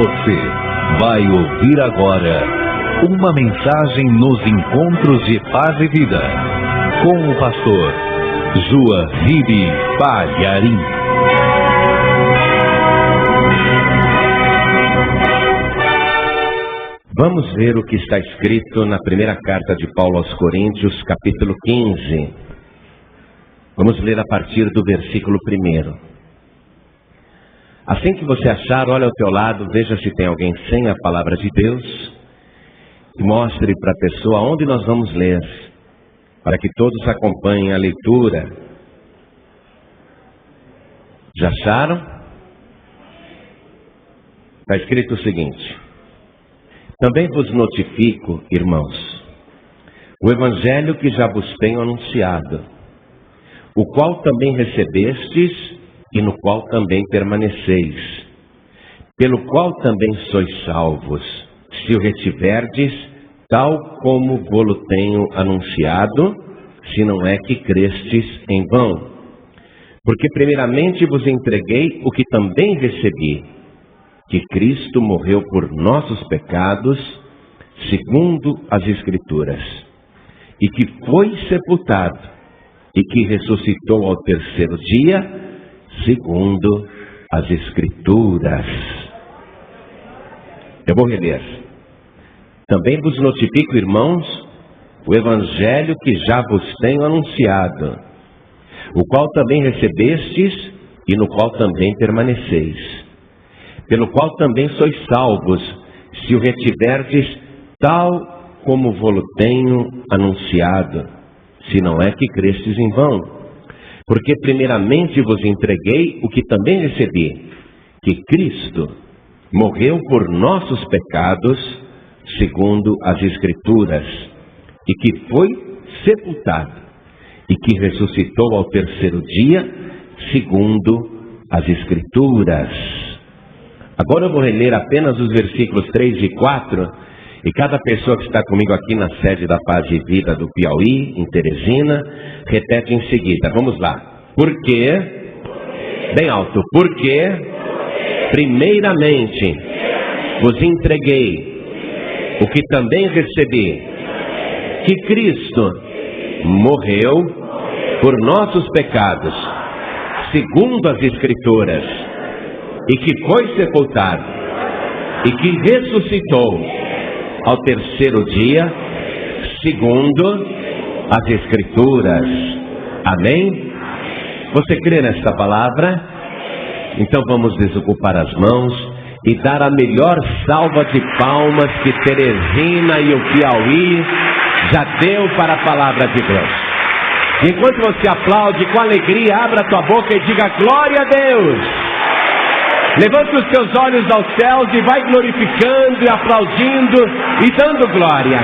Você vai ouvir agora uma mensagem nos encontros de paz e vida com o pastor Joahide Palharim. Vamos ver o que está escrito na primeira carta de Paulo aos Coríntios, capítulo 15. Vamos ler a partir do versículo 1. Assim que você achar, olha ao teu lado, veja se tem alguém sem a palavra de Deus e mostre para a pessoa onde nós vamos ler, para que todos acompanhem a leitura. Já acharam? Está escrito o seguinte: também vos notifico, irmãos, o evangelho que já vos tenho anunciado, o qual também recebestes e no qual também permaneceis, pelo qual também sois salvos, se o retiverdes, tal como vô-lo tenho anunciado, se não é que crestes em vão. Porque primeiramente vos entreguei o que também recebi, que Cristo morreu por nossos pecados, segundo as Escrituras, e que foi sepultado, e que ressuscitou ao terceiro dia, segundo as Escrituras. Eu vou reler. Também vos notifico, irmãos, o evangelho que já vos tenho anunciado, o qual também recebestes e no qual também permaneceis, pelo qual também sois salvos, se o retiverdes, tal como vô-lo tenho anunciado, se não é que crestes em vão. Porque primeiramente vos entreguei o que também recebi, que Cristo morreu por nossos pecados, segundo as Escrituras, e que foi sepultado, e que ressuscitou ao terceiro dia, segundo as Escrituras. Agora eu vou reler apenas os versículos 3 e 4, e cada pessoa que está comigo aqui na sede da Paz e Vida do Piauí, em Teresina, repete em seguida. Vamos lá. Porque, bem alto, porque primeiramente vos entreguei o que também recebi, que Cristo morreu por nossos pecados, segundo as Escrituras, e que foi sepultado, e que ressuscitou ao terceiro dia, segundo as Escrituras. Amém? Você crê nesta palavra? Então vamos desocupar as mãos e dar a melhor salva de palmas que Teresina e o Piauí já deu para a palavra de Deus. Enquanto você aplaude com alegria, abra a tua boca e diga glória a Deus. Levante os teus olhos aos céus e vai glorificando e aplaudindo e dando glória.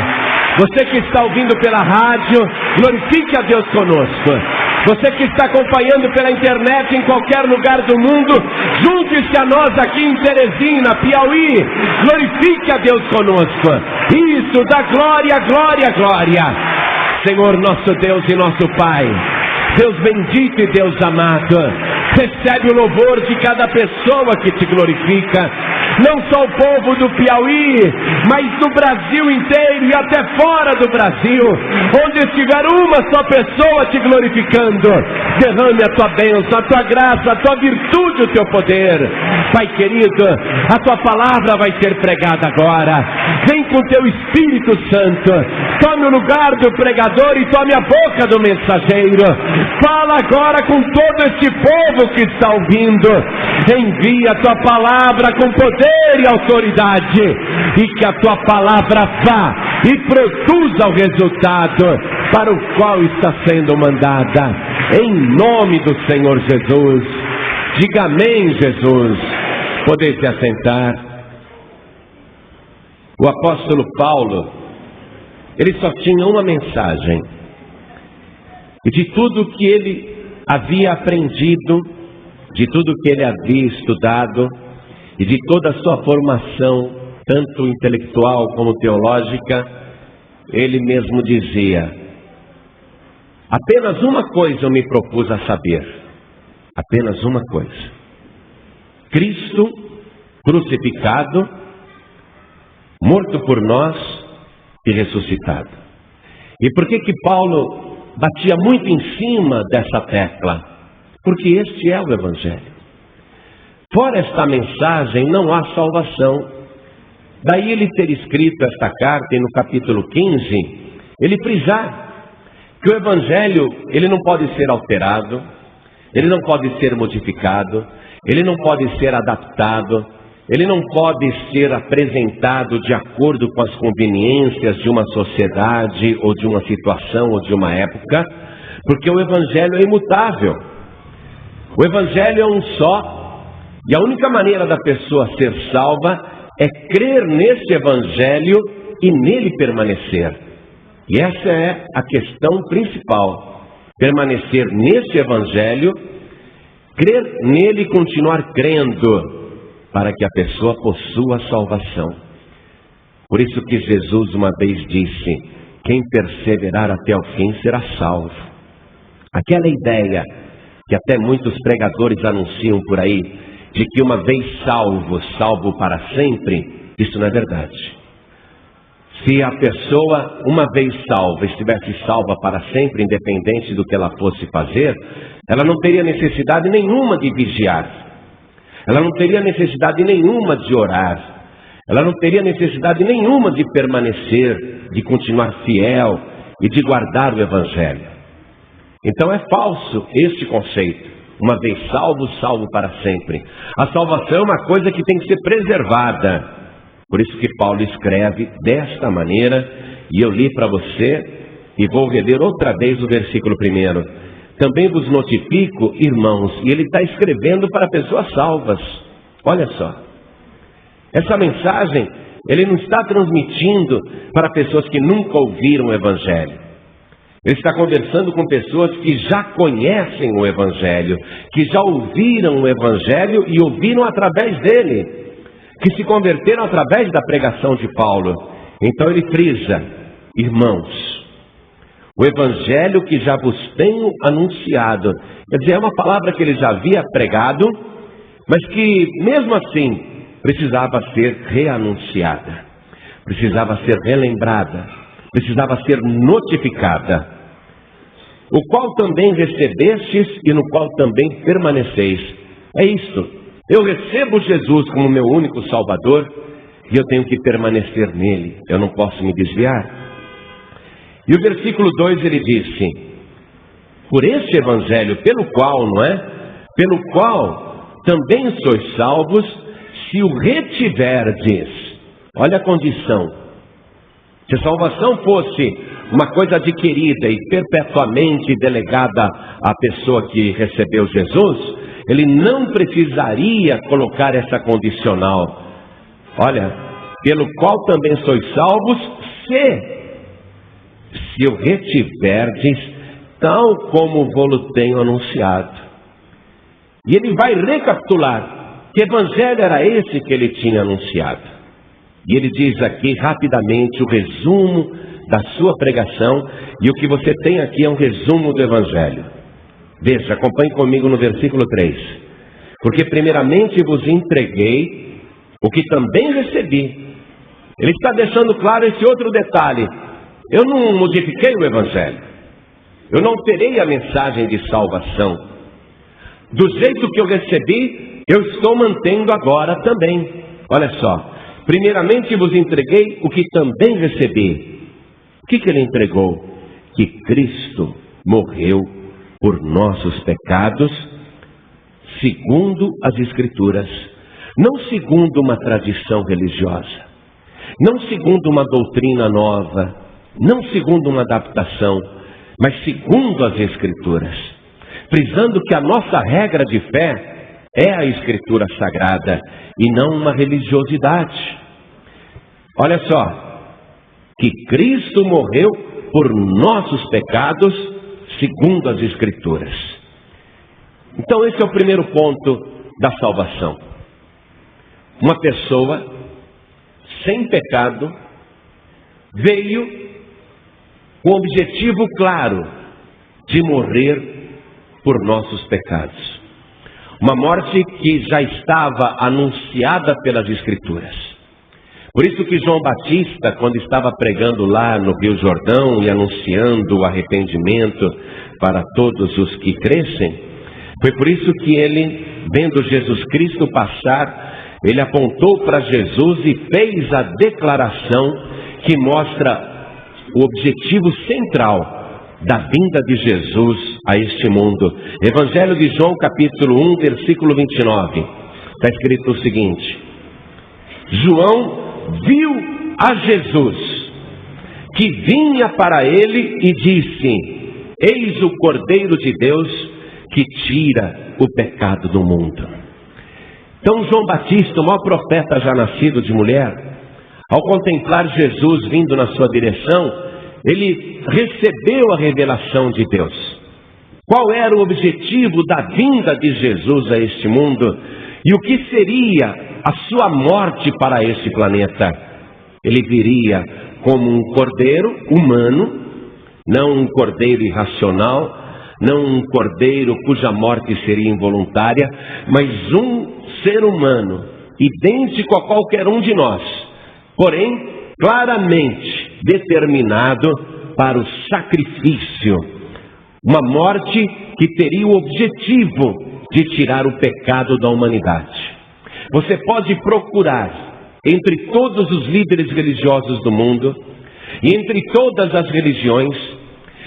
Você que está ouvindo pela rádio, glorifique a Deus conosco. Você que está acompanhando pela internet em qualquer lugar do mundo, junte-se a nós aqui em Teresina, Piauí. Glorifique a Deus conosco. Isso, dá glória, glória, glória. Senhor nosso Deus e nosso Pai, Deus bendito e Deus amado, recebe o louvor de cada pessoa que te glorifica, não só o povo do Piauí, mas do Brasil inteiro e até fora do Brasil, onde estiver uma só pessoa te glorificando, derrame a tua bênção, a tua graça, a tua virtude, o teu poder. Pai querido, a tua palavra vai ser pregada agora. Vem com teu Espírito Santo, tome o lugar do pregador e tome a boca do mensageiro. Fala agora com todo este povo que está ouvindo. Envia a tua palavra com poder e autoridade, e que a tua palavra vá e produza o resultado para o qual está sendo mandada, em nome do Senhor Jesus. Diga amém, Jesus. Podeis se assentar. O apóstolo Paulo, ele só tinha uma mensagem, e de tudo que ele havia aprendido, de tudo que ele havia estudado, e de toda a sua formação, tanto intelectual como teológica, ele mesmo dizia: apenas uma coisa eu me propus a saber, apenas uma coisa: Cristo crucificado, morto por nós e ressuscitado. E por que Paulo batia muito em cima dessa tecla? Porque este é o Evangelho. Fora esta mensagem não há salvação. Daí ele ter escrito esta carta e no capítulo 15, ele frisar que o Evangelho, ele não pode ser alterado, ele não pode ser modificado, ele não pode ser adaptado, ele não pode ser apresentado de acordo com as conveniências de uma sociedade ou de uma situação ou de uma época, porque o Evangelho é imutável. O Evangelho é um só, e a única maneira da pessoa ser salva é crer nesse Evangelho e nele permanecer. E essa é a questão principal: permanecer nesse Evangelho, crer nele e continuar crendo, para que a pessoa possua a salvação. Por isso que Jesus uma vez disse: quem perseverar até o fim será salvo. Aquela ideia que até muitos pregadores anunciam por aí, de que uma vez salvo, salvo para sempre, isso não é verdade. Se a pessoa, uma vez salva, estivesse salva para sempre, independente do que ela fosse fazer, ela não teria necessidade nenhuma de vigiar. Ela não teria necessidade nenhuma de orar. Ela não teria necessidade nenhuma de permanecer, de continuar fiel e de guardar o Evangelho. Então é falso este conceito. Uma vez salvo, salvo para sempre. A salvação é uma coisa que tem que ser preservada. Por isso que Paulo escreve desta maneira, e eu li para você, e vou reler outra vez o versículo 1. Também vos notifico, irmãos, e ele está escrevendo para pessoas salvas. Olha só, essa mensagem, ele não está transmitindo para pessoas que nunca ouviram o Evangelho. Ele está conversando com pessoas que já conhecem o Evangelho, que já ouviram o Evangelho e ouviram através dele, que se converteram através da pregação de Paulo. Então ele frisa: irmãos, o Evangelho que já vos tenho anunciado. Quer dizer, é uma palavra que ele já havia pregado, mas que mesmo assim precisava ser reanunciada, precisava ser relembrada, precisava ser notificada. O qual também recebestes e no qual também permaneceis. É isto. Eu recebo Jesus como meu único Salvador e eu tenho que permanecer nele. Eu não posso me desviar. E o versículo 2 ele disse: por este Evangelho, pelo qual, não é? Pelo qual também sois salvos, se o retiverdes. Olha a condição. Se a salvação fosse uma coisa adquirida e perpetuamente delegada à pessoa que recebeu Jesus, ele não precisaria colocar essa condicional. Olha, pelo qual também sois salvos, se o retiverdes, tal como vou-lo tenho anunciado. E ele vai recapitular que evangelho era esse que ele tinha anunciado. E ele diz aqui rapidamente o resumo da sua pregação, e o que você tem aqui é um resumo do evangelho. Veja, acompanhe comigo no versículo 3. Porque primeiramente vos entreguei o que também recebi. Ele está deixando claro esse outro detalhe. Eu não modifiquei o evangelho. Eu não alterei a mensagem de salvação. Do jeito que eu recebi, eu estou mantendo agora também. Olha só. Primeiramente vos entreguei o que também recebi. O que ele entregou? Que Cristo morreu por nossos pecados, segundo as Escrituras, não segundo uma tradição religiosa, não segundo uma doutrina nova, não segundo uma adaptação, mas segundo as Escrituras, frisando que a nossa regra de fé é a Escritura Sagrada e não uma religiosidade. Olha só, que Cristo morreu por nossos pecados, segundo as Escrituras. Então esse é o primeiro ponto da salvação. Uma pessoa sem pecado veio com o objetivo claro de morrer por nossos pecados. Uma morte que já estava anunciada pelas Escrituras. Por isso que João Batista, quando estava pregando lá no Rio Jordão e anunciando o arrependimento para todos os que crescem, foi por isso que ele, vendo Jesus Cristo passar, ele apontou para Jesus e fez a declaração que mostra o objetivo central da vinda de Jesus a este mundo. Evangelho de João, capítulo 1, versículo 29. Está escrito o seguinte: João viu a Jesus, que vinha para ele e disse: eis o Cordeiro de Deus que tira o pecado do mundo. Então João Batista, o maior profeta já nascido de mulher, ao contemplar Jesus vindo na sua direção, ele recebeu a revelação de Deus. Qual era o objetivo da vinda de Jesus a este mundo? E o que seria a sua morte para este planeta? Ele viria como um cordeiro humano, não um cordeiro irracional, não um cordeiro cuja morte seria involuntária, mas um ser humano, idêntico a qualquer um de nós, porém claramente determinado para o sacrifício. Uma morte que teria o objetivo de tirar o pecado da humanidade. Você pode procurar entre todos os líderes religiosos do mundo e entre todas as religiões,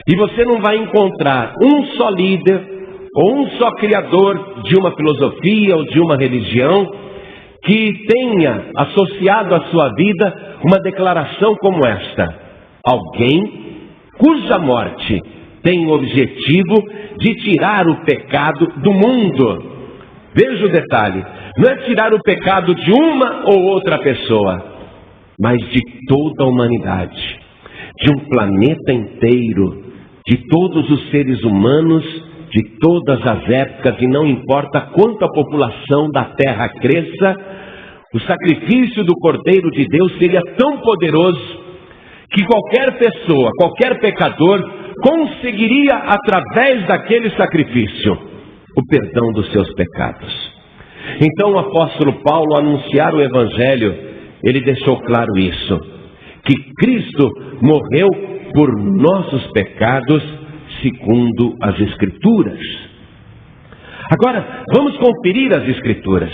e você não vai encontrar um só líder ou um só criador de uma filosofia ou de uma religião que tenha associado à sua vida uma declaração como esta: alguém cuja morte tem o objetivo de tirar o pecado do mundo. Veja o detalhe: não é tirar o pecado de uma ou outra pessoa, mas de toda a humanidade, de um planeta inteiro, de todos os seres humanos, de todas as épocas, e não importa quanto a população da terra cresça, o sacrifício do Cordeiro de Deus seria tão poderoso que qualquer pessoa, qualquer pecador, conseguiria, através daquele sacrifício, o perdão dos seus pecados. Então o apóstolo Paulo, ao anunciar o Evangelho, ele deixou claro isso, que Cristo morreu por nossos pecados, segundo as Escrituras. Agora, vamos conferir as Escrituras,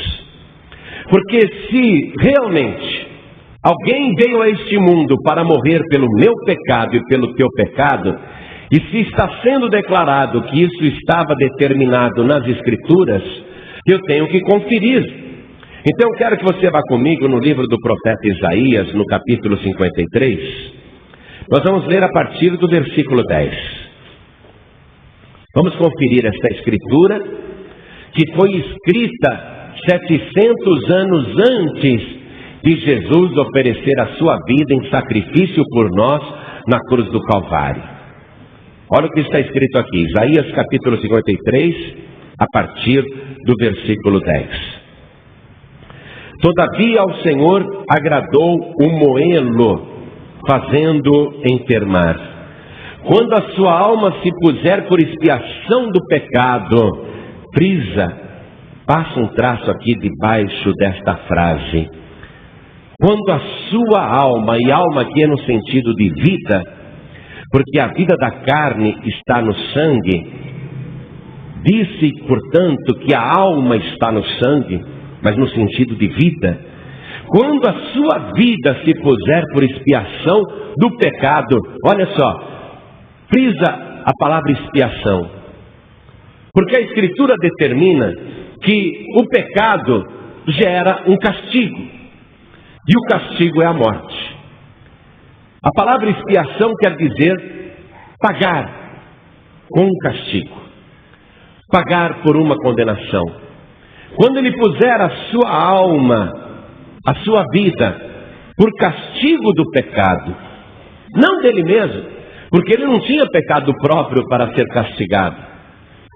porque se realmente alguém veio a este mundo para morrer pelo meu pecado e pelo teu pecado, e se está sendo declarado que isso estava determinado nas Escrituras, eu tenho que conferir. Então eu quero que você vá comigo no livro do profeta Isaías, no capítulo 53. Nós vamos ler a partir do versículo 10. Vamos conferir esta escritura, que foi escrita 700 anos antes de Jesus oferecer a sua vida em sacrifício por nós na cruz do Calvário. Olha o que está escrito aqui, Isaías capítulo 53, a partir do versículo 10. Todavia ao Senhor agradou o moê-lo, fazendo enfermar. Quando a sua alma se puser por expiação do pecado, frisa, passa um traço aqui debaixo desta frase. Quando a sua alma, e alma aqui é no sentido de vida, porque a vida da carne está no sangue, disse, portanto, que a alma está no sangue, mas no sentido de vida. Quando a sua vida se puser por expiação do pecado, olha só, frisa a palavra expiação, porque a Escritura determina que o pecado gera um castigo, e o castigo é a morte. A palavra expiação quer dizer pagar com um castigo, pagar por uma condenação. Quando ele puser a sua alma, a sua vida, por castigo do pecado, não dele mesmo, porque ele não tinha pecado próprio para ser castigado.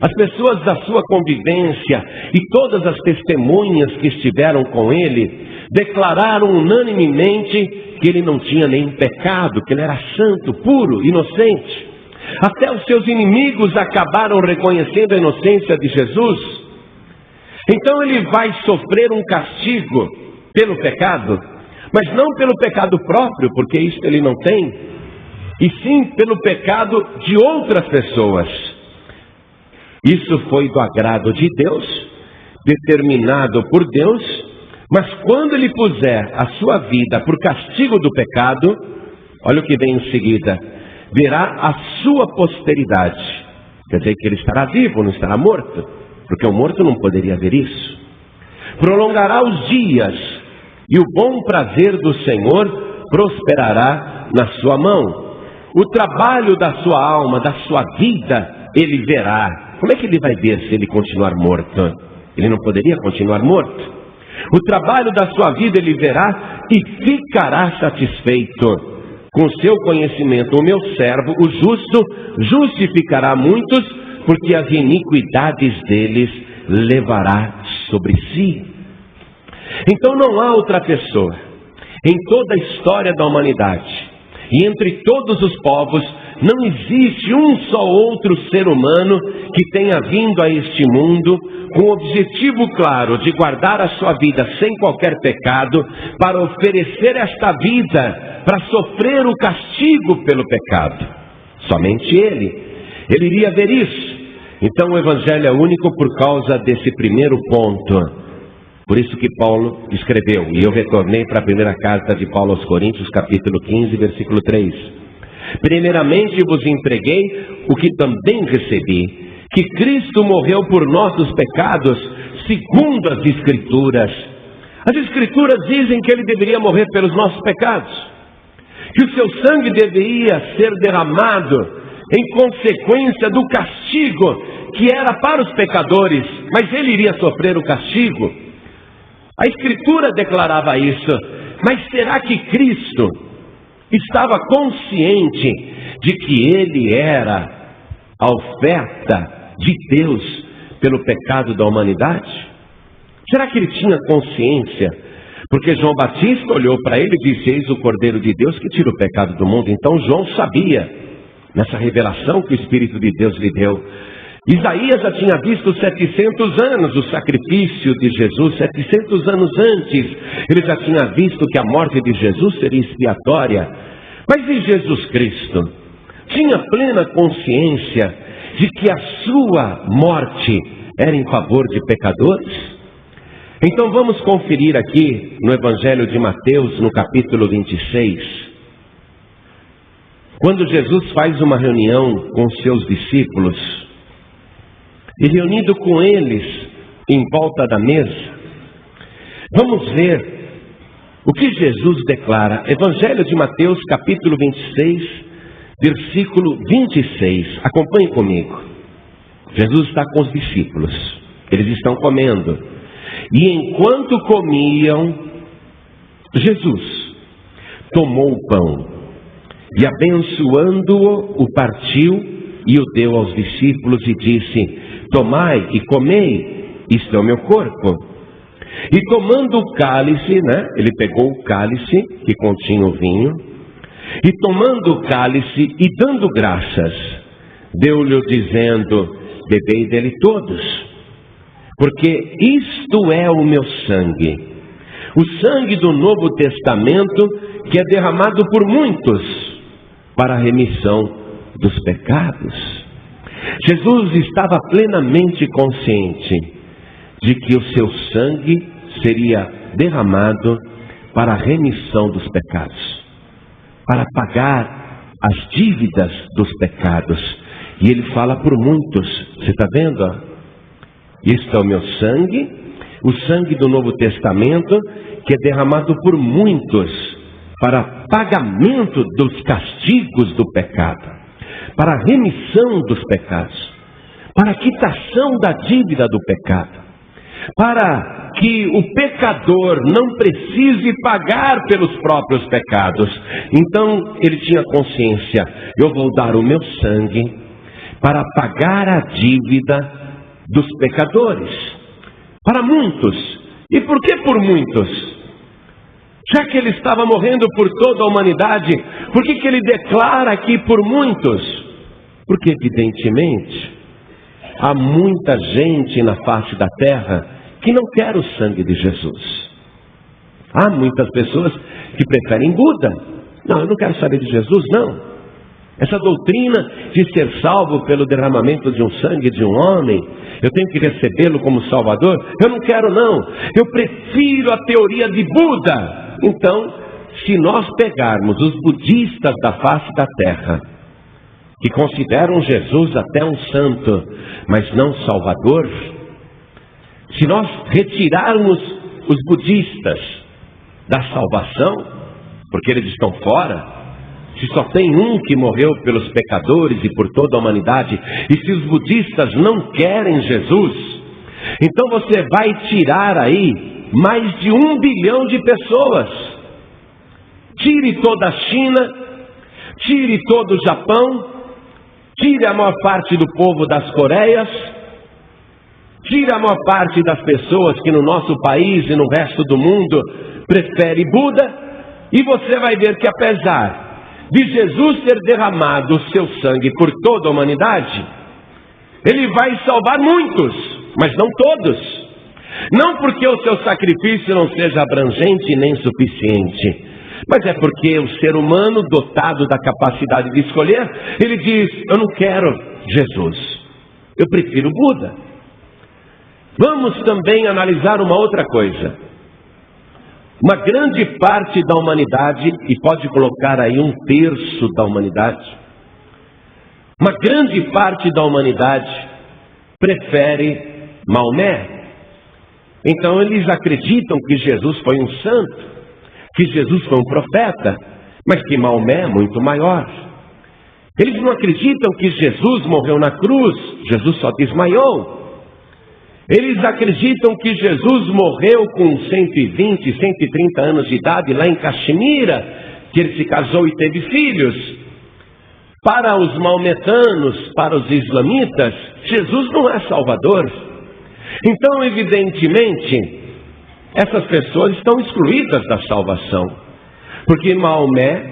As pessoas da sua convivência e todas as testemunhas que estiveram com ele declararam unanimemente que ele não tinha nenhum pecado, que ele era santo, puro, inocente. Até os seus inimigos acabaram reconhecendo a inocência de Jesus. Então ele vai sofrer um castigo pelo pecado, mas não pelo pecado próprio, porque isso ele não tem, e sim pelo pecado de outras pessoas. Isso foi do agrado de Deus, determinado por Deus, mas quando ele puser a sua vida por castigo do pecado, olha o que vem em seguida: verá a sua posteridade. Quer dizer que ele estará vivo, não estará morto, porque o morto não poderia ver isso. Prolongará os dias, e o bom prazer do Senhor prosperará na sua mão. O trabalho da sua alma, da sua vida, ele verá. Como é que ele vai ver se ele continuar morto? Ele não poderia continuar morto. O trabalho da sua vida ele verá e ficará satisfeito. Com seu conhecimento, o meu servo, o justo, justificará muitos, porque as iniquidades deles levará sobre si. Então não há outra pessoa em toda a história da humanidade, e entre todos os povos, não existe um só outro ser humano que tenha vindo a este mundo com o objetivo claro de guardar a sua vida sem qualquer pecado, para oferecer esta vida para sofrer o castigo pelo pecado. Somente ele iria ver isso. Então o Evangelho é único por causa desse primeiro ponto. Por isso que Paulo escreveu, e eu retornei para a primeira carta de Paulo aos Coríntios, capítulo 15, versículo 3. Primeiramente vos entreguei o que também recebi, que Cristo morreu por nossos pecados, segundo as Escrituras. As Escrituras dizem que ele deveria morrer pelos nossos pecados, que o seu sangue deveria ser derramado em consequência do castigo que era para os pecadores, mas ele iria sofrer o castigo. A Escritura declarava isso, mas será que Cristo estava consciente de que ele era a oferta de Deus pelo pecado da humanidade? Será que ele tinha consciência? Porque João Batista olhou para ele e disse: eis o Cordeiro de Deus que tira o pecado do mundo. Então João sabia, nessa revelação que o Espírito de Deus lhe deu. Isaías já tinha visto 700 anos o sacrifício de Jesus, 700 anos antes, ele já tinha visto que a morte de Jesus seria expiatória. Mas e Jesus Cristo? Tinha plena consciência de que a sua morte era em favor de pecadores? Então vamos conferir aqui no Evangelho de Mateus, no capítulo 26, quando Jesus faz uma reunião com seus discípulos, e reunido com eles em volta da mesa, vamos ver o que Jesus declara. Evangelho de Mateus, capítulo 26, versículo 26. Acompanhe comigo. Jesus está com os discípulos, eles estão comendo, e enquanto comiam, Jesus tomou o pão e, abençoando-o, o partiu e o deu aos discípulos e disse: tomai e comei, isto é o meu corpo. E tomando o cálice, ele pegou o cálice que continha o vinho, e tomando o cálice e dando graças, deu-lhe dizendo: bebei dele todos, porque isto é o meu sangue, o sangue do Novo Testamento, que é derramado por muitos para a remissão dos pecados. Jesus estava plenamente consciente de que o seu sangue seria derramado para a remissão dos pecados, para pagar as dívidas dos pecados. E ele fala por muitos. Você está vendo? Isto é o meu sangue, o sangue do Novo Testamento, que é derramado por muitos para pagamento dos castigos do pecado, para a remissão dos pecados, para a quitação da dívida do pecado, para que o pecador não precise pagar pelos próprios pecados. Então ele tinha consciência: eu vou dar o meu sangue para pagar a dívida dos pecadores, para muitos. E por que por muitos? Já que ele estava morrendo por toda a humanidade, por que ele declara aqui por muitos? Porque evidentemente há muita gente na face da terra que não quer o sangue de Jesus. Há muitas pessoas que preferem Buda. Não, eu não quero saber de Jesus, não. Essa doutrina de ser salvo pelo derramamento de um sangue de um homem, eu tenho que recebê-lo como Salvador, eu não quero não. Eu prefiro a teoria de Buda. Então, se nós pegarmos os budistas da face da terra, que consideram Jesus até um santo, mas não Salvador, se nós retirarmos os budistas da salvação, porque eles estão fora, se só tem um que morreu pelos pecadores e por toda a humanidade, e se os budistas não querem Jesus, então você vai tirar aí mais de 1 bilhão de pessoas. Tire toda a China, tire todo o Japão, tire a maior parte do povo das Coreias, tire a maior parte das pessoas que no nosso país e no resto do mundo prefere Buda, e você vai ver que apesar de Jesus ter derramado o seu sangue por toda a humanidade, Ele vai salvar muitos, mas não todos. Não porque o seu sacrifício não seja abrangente nem suficiente, mas é porque o ser humano, dotado da capacidade de escolher, ele diz: eu não quero Jesus, eu prefiro Buda. Vamos também analisar uma outra coisa. Uma grande parte da humanidade, e pode colocar aí 1/3 da humanidade, uma grande parte da humanidade prefere Maomé. Então eles acreditam que Jesus foi um santo, que Jesus foi um profeta, mas que Maomé é muito maior. Eles não acreditam que Jesus morreu na cruz, Jesus só desmaiou. Eles acreditam que Jesus morreu com 120, 130 anos de idade lá em Caxemira, que ele se casou e teve filhos. Para os maometanos, para os islamitas, Jesus não é Salvador. Então, evidentemente, essas pessoas estão excluídas da salvação, porque Maomé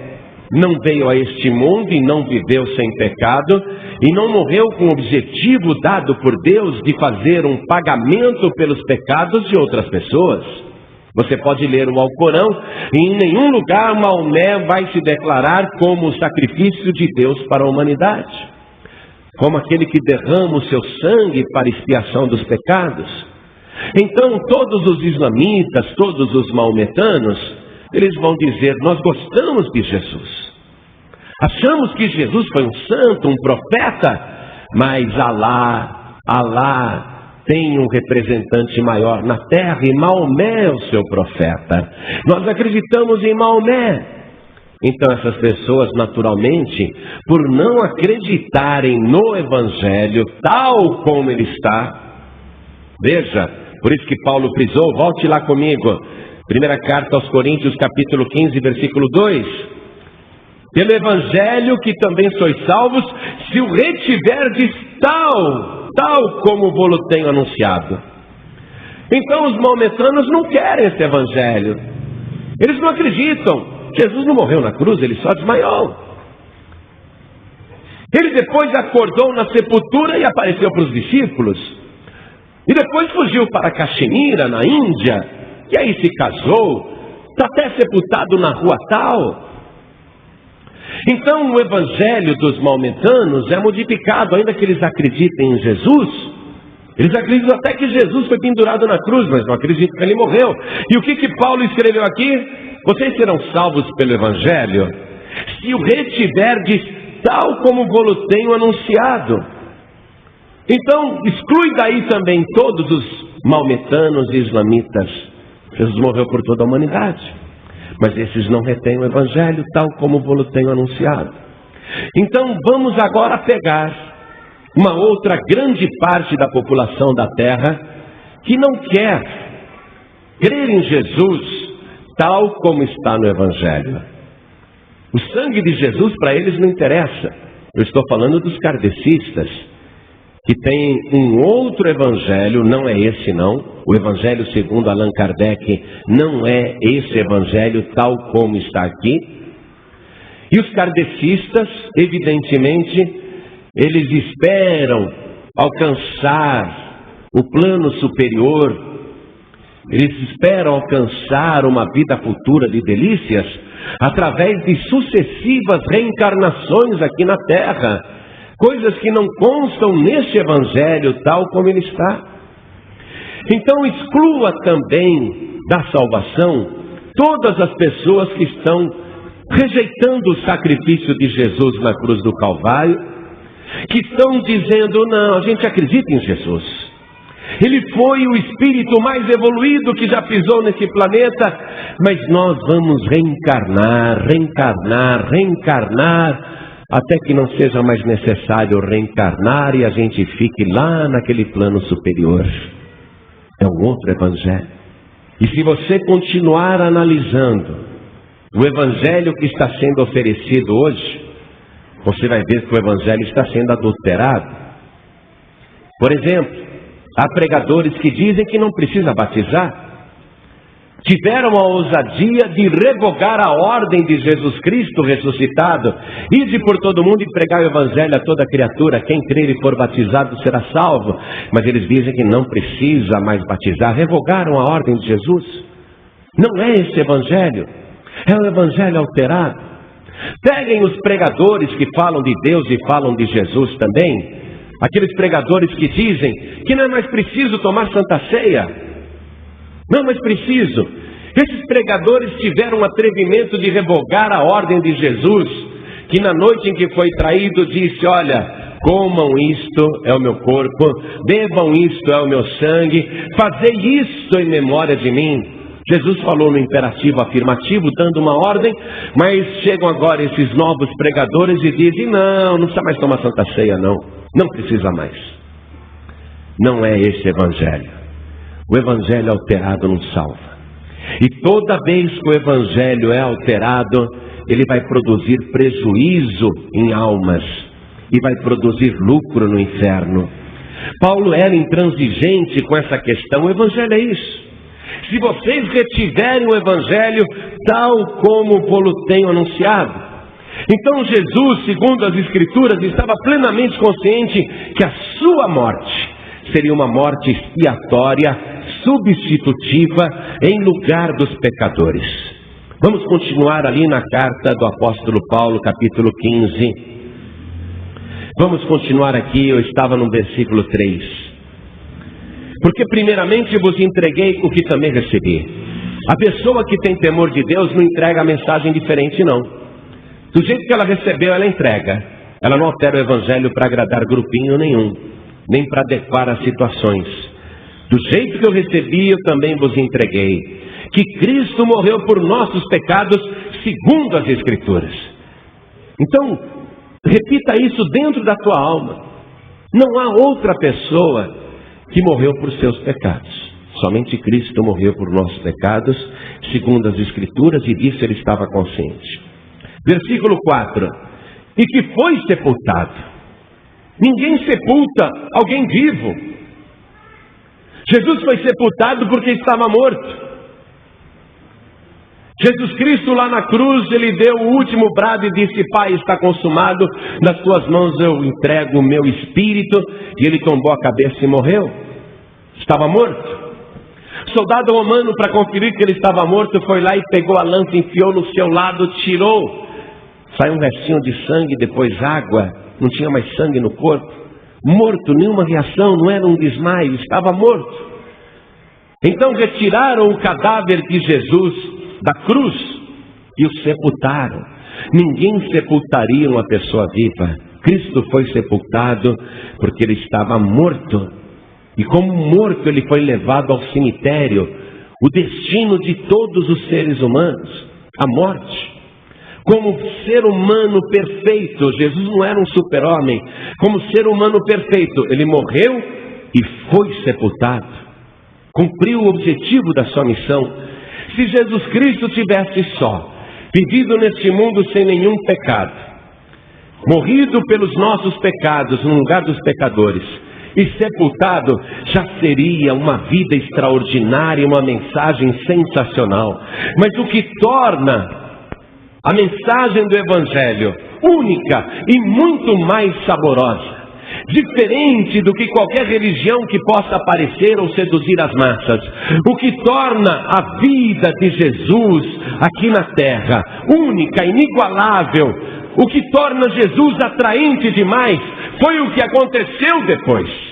não veio a este mundo e não viveu sem pecado, e não morreu com o objetivo dado por Deus de fazer um pagamento pelos pecados de outras pessoas. Você pode ler o Alcorão, e em nenhum lugar Maomé vai se declarar como o sacrifício de Deus para a humanidade, como aquele que derrama o seu sangue para expiação dos pecados. Então todos os islamitas, todos os maometanos, eles vão dizer: nós gostamos de Jesus, achamos que Jesus foi um santo, um profeta, mas Alá tem um representante maior na terra, e Maomé é o seu profeta. Nós acreditamos em Maomé. Então essas pessoas, naturalmente, por não acreditarem no Evangelho tal como ele está, veja, por isso que Paulo frisou, volte lá comigo, primeira carta aos Coríntios, capítulo 15, versículo 2. Pelo Evangelho que também sois salvos, se o retiverdes tal como vou-lo tenho anunciado. Então os maometanos não querem esse Evangelho. Eles não acreditam. Jesus não morreu na cruz, ele só desmaiou. Ele depois acordou na sepultura e apareceu para os discípulos. E depois fugiu para Caxemira, na Índia. E aí se casou. Está até sepultado na rua tal. Então o evangelho dos maometanos é modificado, ainda que eles acreditem em Jesus. Eles acreditam até que Jesus foi pendurado na cruz, mas não acreditam que ele morreu. E o que Paulo escreveu aqui? Vocês serão salvos pelo evangelho, se o retiverdes tal como vou-lo tenho anunciado. Então exclui daí também todos os maometanos e islamitas. Jesus morreu por toda a humanidade, mas esses não retêm o evangelho tal como vou-lo tenho anunciado. Então vamos agora pegar uma outra grande parte da população da terra que não quer crer em Jesus tal como está no evangelho. O sangue de Jesus para eles não interessa. Eu estou falando dos kardecistas, que tem um outro evangelho, não é esse não. O evangelho segundo Allan Kardec não é esse evangelho tal como está aqui. E os kardecistas, evidentemente, eles esperam alcançar o plano superior Eles esperam alcançar uma vida futura de delícias através de sucessivas reencarnações aqui na terra, coisas que não constam neste evangelho tal como ele está. Então exclua também da salvação todas as pessoas que estão rejeitando o sacrifício de Jesus na cruz do Calvário, que estão dizendo: não, a gente acredita em Jesus. Ele foi o espírito mais evoluído que já pisou nesse planeta, mas nós vamos reencarnar, até que não seja mais necessário reencarnar e a gente fique lá naquele plano superior. É um outro evangelho. E se você continuar analisando o evangelho que está sendo oferecido hoje, você vai ver que o evangelho está sendo adulterado. Por exemplo, há pregadores que dizem que não precisa batizar. Tiveram a ousadia de revogar a ordem de Jesus Cristo ressuscitado. Ide por todo mundo e pregar o evangelho a toda criatura. Quem crer e for batizado será salvo. Mas eles dizem que não precisa mais batizar. Revogaram a ordem de Jesus. Não é esse evangelho. É um evangelho alterado. Peguem os pregadores que falam de Deus e falam de Jesus também. Aqueles pregadores que dizem que não é mais preciso tomar Santa Ceia. Não, mas preciso. Esses pregadores tiveram o atrevimento de revogar a ordem de Jesus, que na noite em que foi traído disse: olha, comam isto, é o meu corpo, bebam isto, é o meu sangue, fazei isto em memória de mim. Jesus falou no imperativo afirmativo, dando uma ordem, mas chegam agora esses novos pregadores e dizem: não precisa mais tomar Santa Ceia, não precisa mais. Não é esse evangelho. O evangelho alterado não salva. E toda vez que o evangelho é alterado, ele vai produzir prejuízo em almas e vai produzir lucro no inferno. Paulo era intransigente com essa questão. O evangelho é isso. Se vocês retiverem o evangelho tal como vos tenho anunciado. Então Jesus, segundo as escrituras, estava plenamente consciente que a sua morte seria uma morte expiatória, substitutiva, em lugar dos pecadores. Vamos continuar ali na carta do apóstolo Paulo, capítulo 15. Vamos continuar aqui, eu estava no versículo 3. Porque primeiramente vos entreguei o que também recebi. A pessoa que tem temor de Deus não entrega a mensagem diferente, não. Do jeito que ela recebeu, ela entrega. Ela não altera o evangelho para agradar grupinho nenhum, nem para adequar as situações. Do jeito que eu recebi, eu também vos entreguei. Que Cristo morreu por nossos pecados, segundo as Escrituras. Então, repita isso dentro da tua alma. Não há outra pessoa que morreu por seus pecados. Somente Cristo morreu por nossos pecados, segundo as Escrituras, e disso ele estava consciente. Versículo 4. E que foi sepultado. Ninguém sepulta alguém vivo. Jesus foi sepultado porque estava morto. Jesus Cristo lá na cruz, ele deu o último brado e disse: Pai, está consumado, nas tuas mãos eu entrego o meu espírito. E ele tombou a cabeça e morreu. Estava morto. O soldado romano, para conferir que ele estava morto, foi lá e pegou a lança, enfiou no seu lado, tirou. Saiu um restinho de sangue, depois água, não tinha mais sangue no corpo. Morto, nenhuma reação, não era um desmaio, estava morto. Então retiraram o cadáver de Jesus da cruz e o sepultaram. Ninguém sepultaria uma pessoa viva. Cristo foi sepultado porque ele estava morto. E como morto ele foi levado ao cemitério. O destino de todos os seres humanos, a morte. Como ser humano perfeito, Jesus não era um super-homem. Como ser humano perfeito, ele morreu e foi sepultado. Cumpriu o objetivo da sua missão. Se Jesus Cristo tivesse só vivido neste mundo sem nenhum pecado, morrido pelos nossos pecados no lugar dos pecadores e sepultado, já seria uma vida extraordinária, uma mensagem sensacional. Mas o que torna a mensagem do Evangelho única e muito mais saborosa diferente do que qualquer religião que possa aparecer ou seduzir as massas. O que torna a vida de Jesus aqui na terra única, inigualável, o que torna Jesus atraente demais, foi o que aconteceu depois.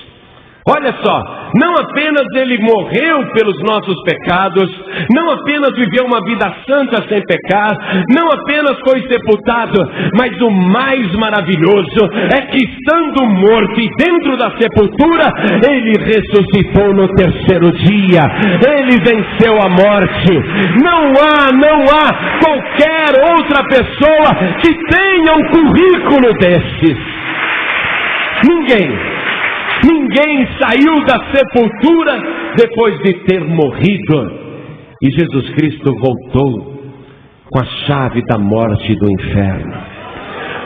Olha só, não apenas ele morreu pelos nossos pecados, não apenas viveu uma vida santa sem pecar, não apenas foi sepultado, mas o mais maravilhoso é que, estando morto e dentro da sepultura, ele ressuscitou no terceiro dia, ele venceu a morte. Não há qualquer outra pessoa que tenha um currículo desses. Ninguém saiu da sepultura depois de ter morrido. E Jesus Cristo voltou com a chave da morte e do inferno,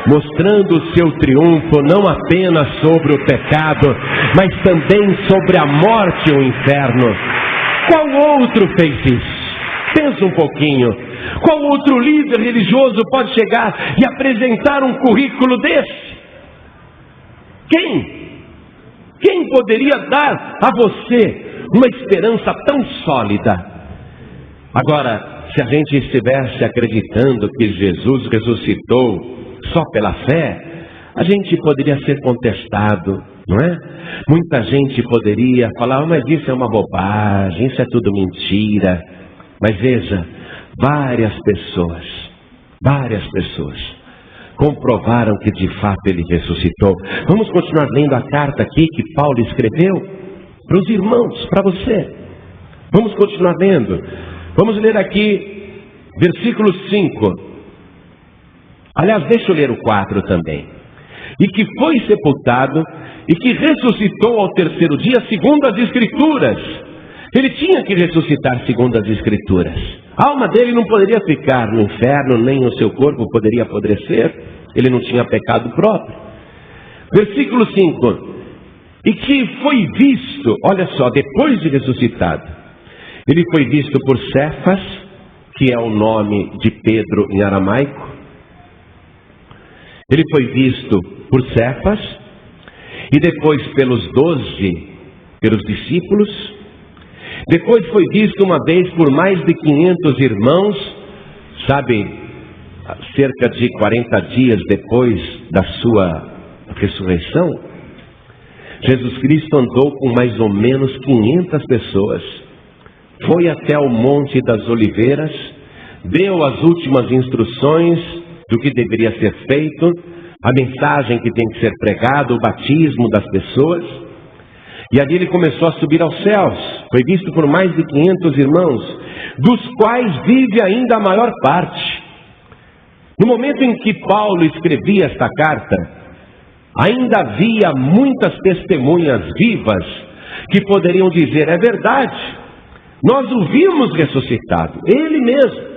mostrando o seu triunfo não apenas sobre o pecado, mas também sobre a morte e o inferno. Qual outro fez isso? Pensa um pouquinho. Qual outro líder religioso pode chegar e apresentar um currículo desse? Quem poderia dar a você uma esperança tão sólida? Agora, se a gente estivesse acreditando que Jesus ressuscitou só pela fé, a gente poderia ser contestado, não é? Muita gente poderia falar, mas isso é uma bobagem, isso é tudo mentira. Mas veja, várias pessoas comprovaram que de fato ele ressuscitou. Vamos continuar lendo a carta aqui que Paulo escreveu para os irmãos, para você. Vamos continuar lendo. Vamos ler aqui versículo 5. Aliás, deixa eu ler o 4 também. E que foi sepultado e que ressuscitou ao terceiro dia segundo as Escrituras. Ele tinha que ressuscitar segundo as Escrituras. A alma dele não poderia ficar no inferno, nem o seu corpo poderia apodrecer. Ele não tinha pecado próprio. Versículo 5. E que foi visto, olha só, depois de ressuscitado, ele foi visto por Cefas, que é o nome de Pedro em aramaico. Ele foi visto por Cefas, e depois pelos 12, pelos discípulos. Depois foi visto uma vez por mais de 500 irmãos, sabe, cerca de 40 dias depois da sua ressurreição. Jesus Cristo andou com mais ou menos 500 pessoas, foi até o Monte das Oliveiras, deu as últimas instruções do que deveria ser feito, a mensagem que tem que ser pregada, o batismo das pessoas. E ali ele começou a subir aos céus. Foi visto por mais de 500 irmãos, dos quais vive ainda a maior parte. No momento em que Paulo escrevia esta carta, ainda havia muitas testemunhas vivas que poderiam dizer, é verdade, nós o vimos ressuscitado, ele mesmo.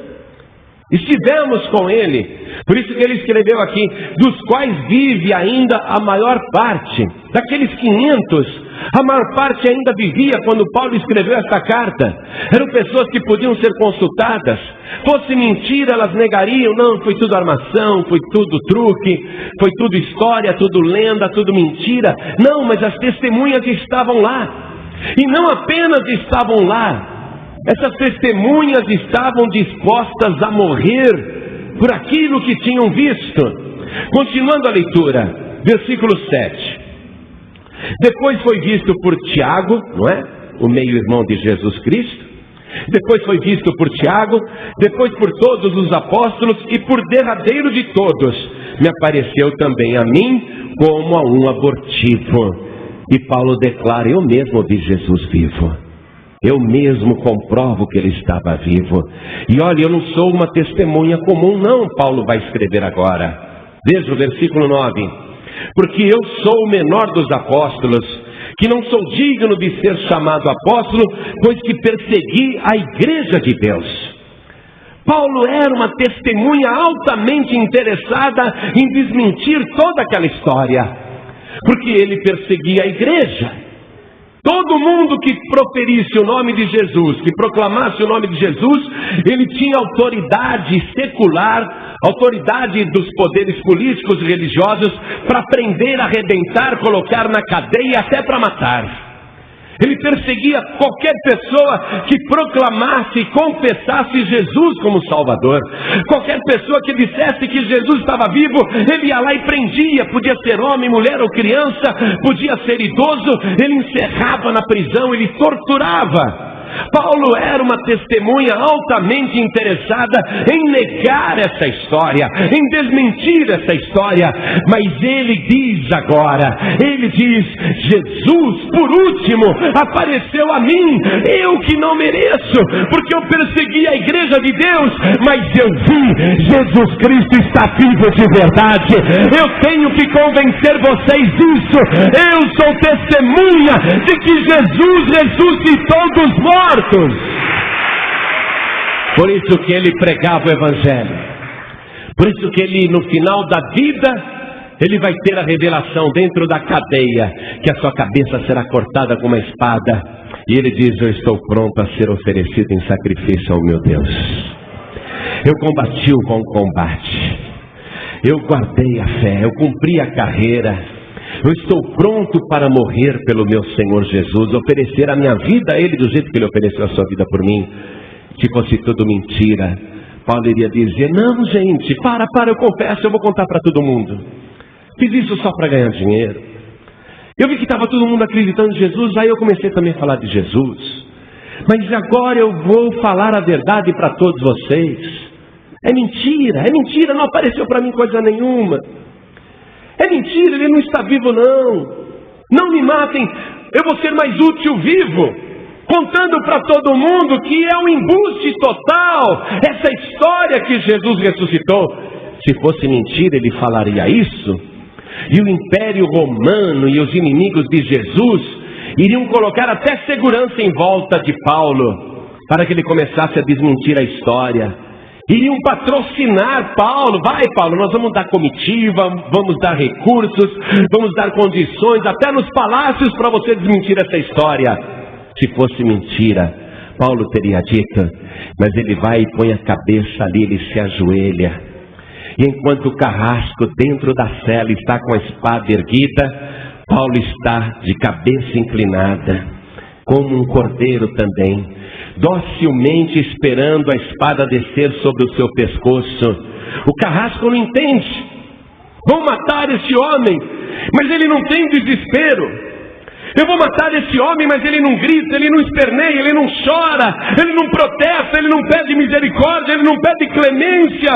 Estivemos com ele. Por isso que ele escreveu aqui, dos quais vive ainda a maior parte. Daqueles 500, a maior parte ainda vivia quando Paulo escreveu esta carta. Eram pessoas que podiam ser consultadas. Fosse mentira, elas negariam. Não, foi tudo armação, foi tudo truque, foi tudo história, tudo lenda, tudo mentira. Não, mas as testemunhas estavam lá. E não apenas estavam lá, essas testemunhas estavam dispostas a morrer por aquilo que tinham visto. Continuando a leitura, versículo 7. Depois foi visto por Tiago, não é? O meio-irmão de Jesus Cristo. Depois foi visto por Tiago, depois por todos os apóstolos, e por derradeiro de todos me apareceu também a mim como a um abortivo. E Paulo declara, eu mesmo vi Jesus vivo. Eu mesmo comprovo que ele estava vivo. E olha, eu não sou uma testemunha comum não, Paulo vai escrever agora. Veja o versículo 9. Porque eu sou o menor dos apóstolos, que não sou digno de ser chamado apóstolo, pois que persegui a igreja de Deus. Paulo era uma testemunha altamente interessada em desmentir toda aquela história, porque ele perseguia a igreja. Todo mundo que proferisse o nome de Jesus, que proclamasse o nome de Jesus, ele tinha autoridade secular autoridade dos poderes políticos e religiosos para prender, arrebentar, colocar na cadeia, até para matar. Ele perseguia qualquer pessoa que proclamasse e confessasse Jesus como Salvador. Qualquer pessoa que dissesse que Jesus estava vivo, ele ia lá e prendia. Podia ser homem, mulher ou criança, podia ser idoso, ele encerrava na prisão, ele torturava. Paulo era uma testemunha altamente interessada em negar essa história, em desmentir essa história, mas ele diz agora, ele diz: Jesus, por último, apareceu a mim, eu que não mereço, porque eu persegui a igreja de Deus, mas eu vi, Jesus Cristo está vivo de verdade. Eu tenho que convencer vocês disso. Eu sou testemunha de que Jesus ressuscitou dos mortos. Por isso que ele pregava o Evangelho. Por isso que ele, no final da vida, ele vai ter a revelação dentro da cadeia, que a sua cabeça será cortada com uma espada. E ele diz: eu estou pronto a ser oferecido em sacrifício ao meu Deus. Eu combati o bom combate. Eu guardei a fé, eu cumpri a carreira. Eu estou pronto para morrer pelo meu Senhor Jesus, oferecer a minha vida a Ele do jeito que Ele ofereceu a sua vida por mim. Se fosse tudo mentira, Paulo iria dizer: não, gente, para, eu confesso, eu vou contar para todo mundo. Fiz isso só para ganhar dinheiro. Eu vi que estava todo mundo acreditando em Jesus, aí eu comecei também a falar de Jesus. Mas agora eu vou falar a verdade para todos vocês. É mentira, não apareceu para mim coisa nenhuma. É mentira, ele não está vivo não. Não me matem, eu vou ser mais útil vivo, contando para todo mundo que é um embuste total essa história que Jesus ressuscitou. Se fosse mentira, ele falaria isso, e o Império Romano e os inimigos de Jesus iriam colocar até segurança em volta de Paulo, para que ele começasse a desmentir a história. Iriam patrocinar Paulo. Vai, Paulo, nós vamos dar comitiva, vamos dar recursos, vamos dar condições, até nos palácios, para você desmentir essa história. Se fosse mentira, Paulo teria dito, mas ele vai e põe a cabeça ali, ele se ajoelha. E enquanto o carrasco dentro da cela está com a espada erguida, Paulo está de cabeça inclinada, como um cordeiro também, docilmente esperando a espada descer sobre o seu pescoço. O carrasco não entende. Vão matar esse homem, mas ele não tem desespero. Eu vou matar esse homem, mas ele não grita, ele não esperneia, ele não chora, ele não protesta, ele não pede misericórdia, ele não pede clemência,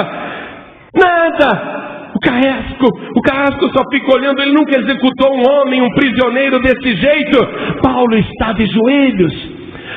nada. O carrasco só fica olhando, ele nunca executou um homem, um prisioneiro desse jeito. Paulo está de joelhos,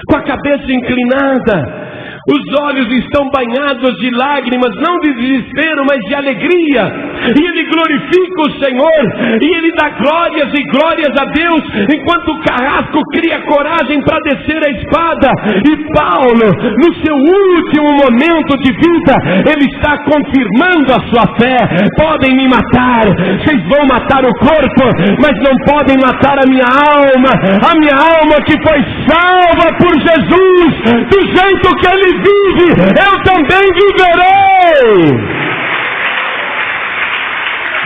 com a cabeça inclinada, os olhos estão banhados de lágrimas, não de desespero, mas de alegria. E ele glorifica o Senhor, e ele dá glórias e glórias a Deus, enquanto o carrasco cria coragem para descer a espada. E Paulo, no seu último momento de vida, ele está confirmando a sua fé. Podem me matar, vocês vão matar o corpo, mas não podem matar a minha alma que foi salva por Jesus. Do jeito que ele vive, eu também viverei.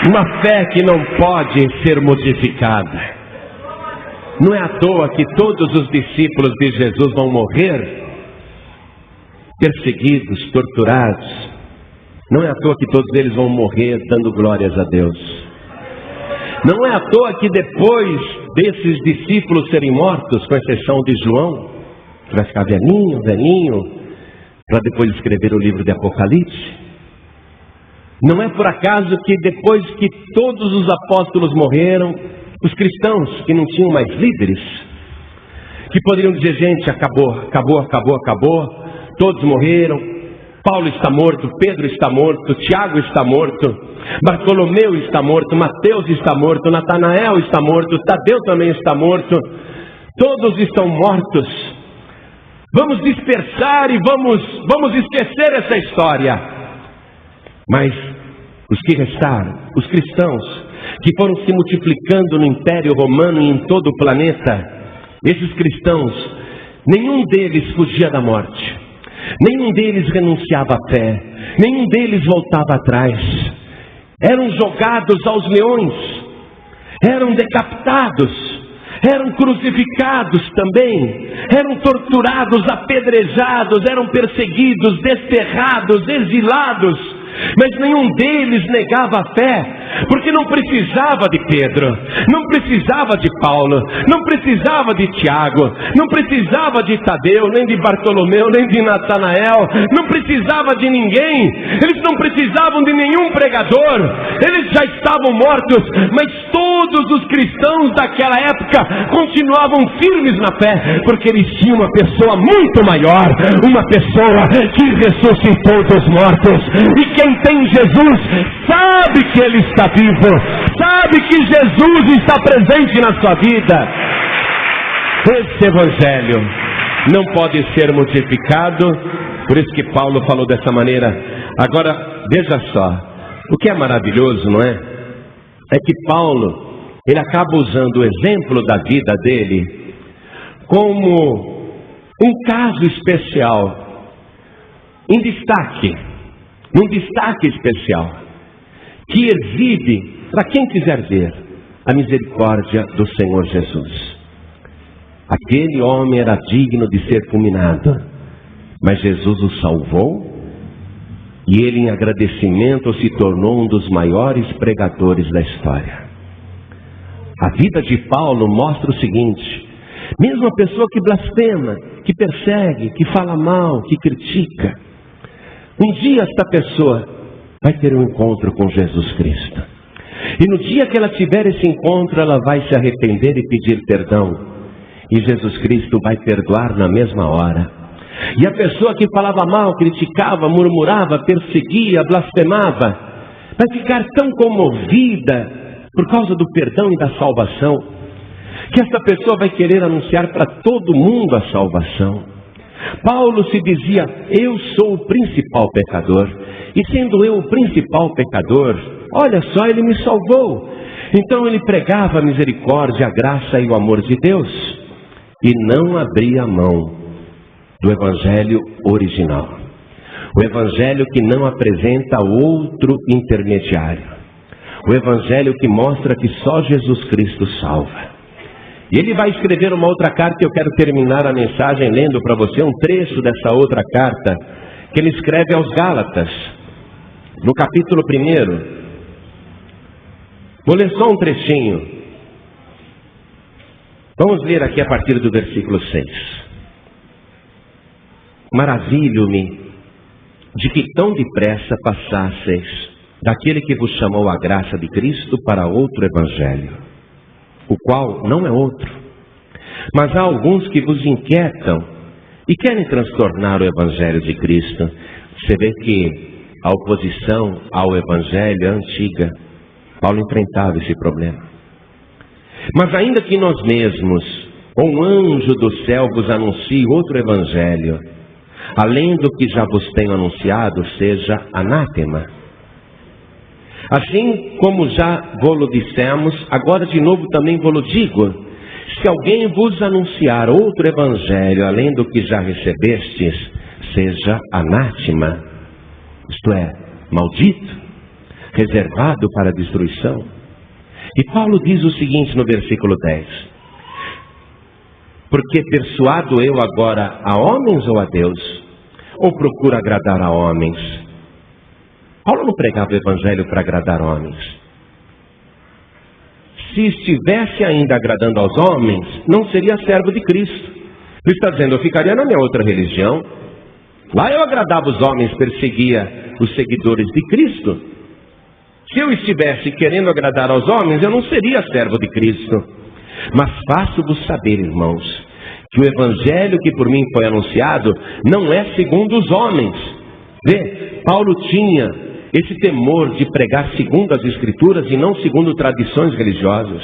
Uma fé que não pode ser modificada. Não é à toa que todos os discípulos de Jesus vão morrer perseguidos, torturados. Não é à toa que todos eles vão morrer dando glórias a Deus. Não é à toa que depois desses discípulos serem mortos, com exceção de João, que vai ficar velhinho, para depois escrever o livro de Apocalipse. Não é por acaso que depois que todos os apóstolos morreram, os cristãos que não tinham mais líderes, que poderiam dizer: gente, acabou, todos morreram, Paulo está morto, Pedro está morto, Tiago está morto, Bartolomeu está morto, Mateus está morto, Natanael está morto, Tadeu também está morto, todos estão mortos. Vamos dispersar e vamos esquecer essa história. Mas os que restaram, os cristãos, que foram se multiplicando no Império Romano e em todo o planeta, esses cristãos, nenhum deles fugia da morte, nenhum deles renunciava à fé, nenhum deles voltava atrás. Eram jogados aos leões, eram decapitados, eram crucificados também, eram torturados, apedrejados, eram perseguidos, desterrados, exilados. Mas nenhum deles negava a fé, porque não precisava de Pedro, não precisava de Paulo, não precisava de Tiago, não precisava de Tadeu, nem de Bartolomeu, nem de Natanael, não precisava de ninguém. Eles não precisavam de nenhum pregador, eles já estavam mortos, mas todos os cristãos daquela época continuavam firmes na fé, porque eles tinham uma pessoa muito maior, uma pessoa que ressuscitou dos mortos. E quem tem Jesus sabe que Ele está vivo, sabe que Jesus está presente na sua vida. Esse Evangelho não pode ser modificado, por isso que Paulo falou dessa maneira. Agora, veja só, o que é maravilhoso, não é? É que Paulo, ele acaba usando o exemplo da vida dele como um caso especial, em destaque, num destaque especial, que exibe, para quem quiser ver, a misericórdia do Senhor Jesus. Aquele homem era digno de ser fulminado, mas Jesus o salvou, e ele, em agradecimento, se tornou um dos maiores pregadores da história. A vida de Paulo mostra o seguinte: mesmo a pessoa que blasfema, que persegue, que fala mal, que critica, um dia esta pessoa vai ter um encontro com Jesus Cristo. E no dia que ela tiver esse encontro, ela vai se arrepender e pedir perdão. E Jesus Cristo vai perdoar na mesma hora. E a pessoa que falava mal, criticava, murmurava, perseguia, blasfemava, vai ficar tão comovida por causa do perdão e da salvação, que essa pessoa vai querer anunciar para todo mundo a salvação. Paulo se dizia: eu sou o principal pecador, e sendo eu o principal pecador, olha só, ele me salvou. Então ele pregava a misericórdia, a graça e o amor de Deus, e não abria mão do evangelho original, o evangelho que não apresenta outro intermediário, o evangelho que mostra que só Jesus Cristo salva. E ele vai escrever uma outra carta, e eu quero terminar a mensagem lendo para você um trecho dessa outra carta, que ele escreve aos Gálatas, no capítulo 1. Vou ler só um trechinho. Vamos ler aqui a partir do versículo 6. Maravilho-me de que tão depressa passasseis daquele que vos chamou a graça de Cristo para outro evangelho, o qual não é outro. Mas há alguns que vos inquietam e querem transtornar o evangelho de Cristo. Você vê que a oposição ao evangelho é antiga. Paulo enfrentava esse problema. Mas ainda que nós mesmos, ou um anjo do céu, vos anuncie outro evangelho, além do que já vos tenho anunciado, seja anátema. Assim como já vos-lo dissemos, agora de novo também vos-lo digo: se alguém vos anunciar outro evangelho além do que já recebestes, seja anátema, isto é, maldito, reservado para a destruição. E Paulo diz o seguinte no versículo 10: porque persuado eu agora a homens ou a Deus? Ou procuro agradar a homens? Paulo não pregava o evangelho para agradar homens. Se estivesse ainda agradando aos homens, não seria servo de Cristo. Ele está dizendo: eu ficaria na minha outra religião. Lá eu agradava os homens, perseguia os seguidores de Cristo. Se eu estivesse querendo agradar aos homens, eu não seria servo de Cristo. Mas faço-vos saber, irmãos, que o evangelho que por mim foi anunciado não é segundo os homens. Vê, Paulo tinha esse temor de pregar segundo as Escrituras e não segundo tradições religiosas.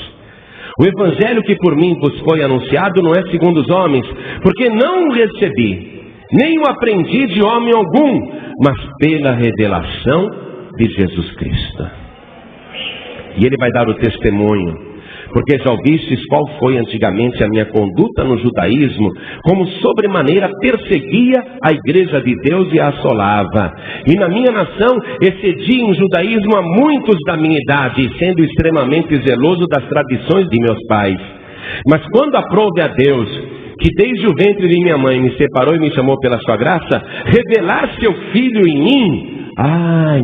O evangelho que por mim vos foi anunciado não é segundo os homens, porque não o recebi, nem o aprendi de homem algum, mas pela revelação de Jesus Cristo. E ele vai dar o testemunho: Porque já ouvistes qual foi antigamente a minha conduta no judaísmo, como sobremaneira perseguia a igreja de Deus e a assolava. E na minha nação excedi em judaísmo a muitos da minha idade, sendo extremamente zeloso das tradições de meus pais. Mas quando aprouve a Deus, que desde o ventre de minha mãe me separou e me chamou pela sua graça, revelar seu Filho em mim.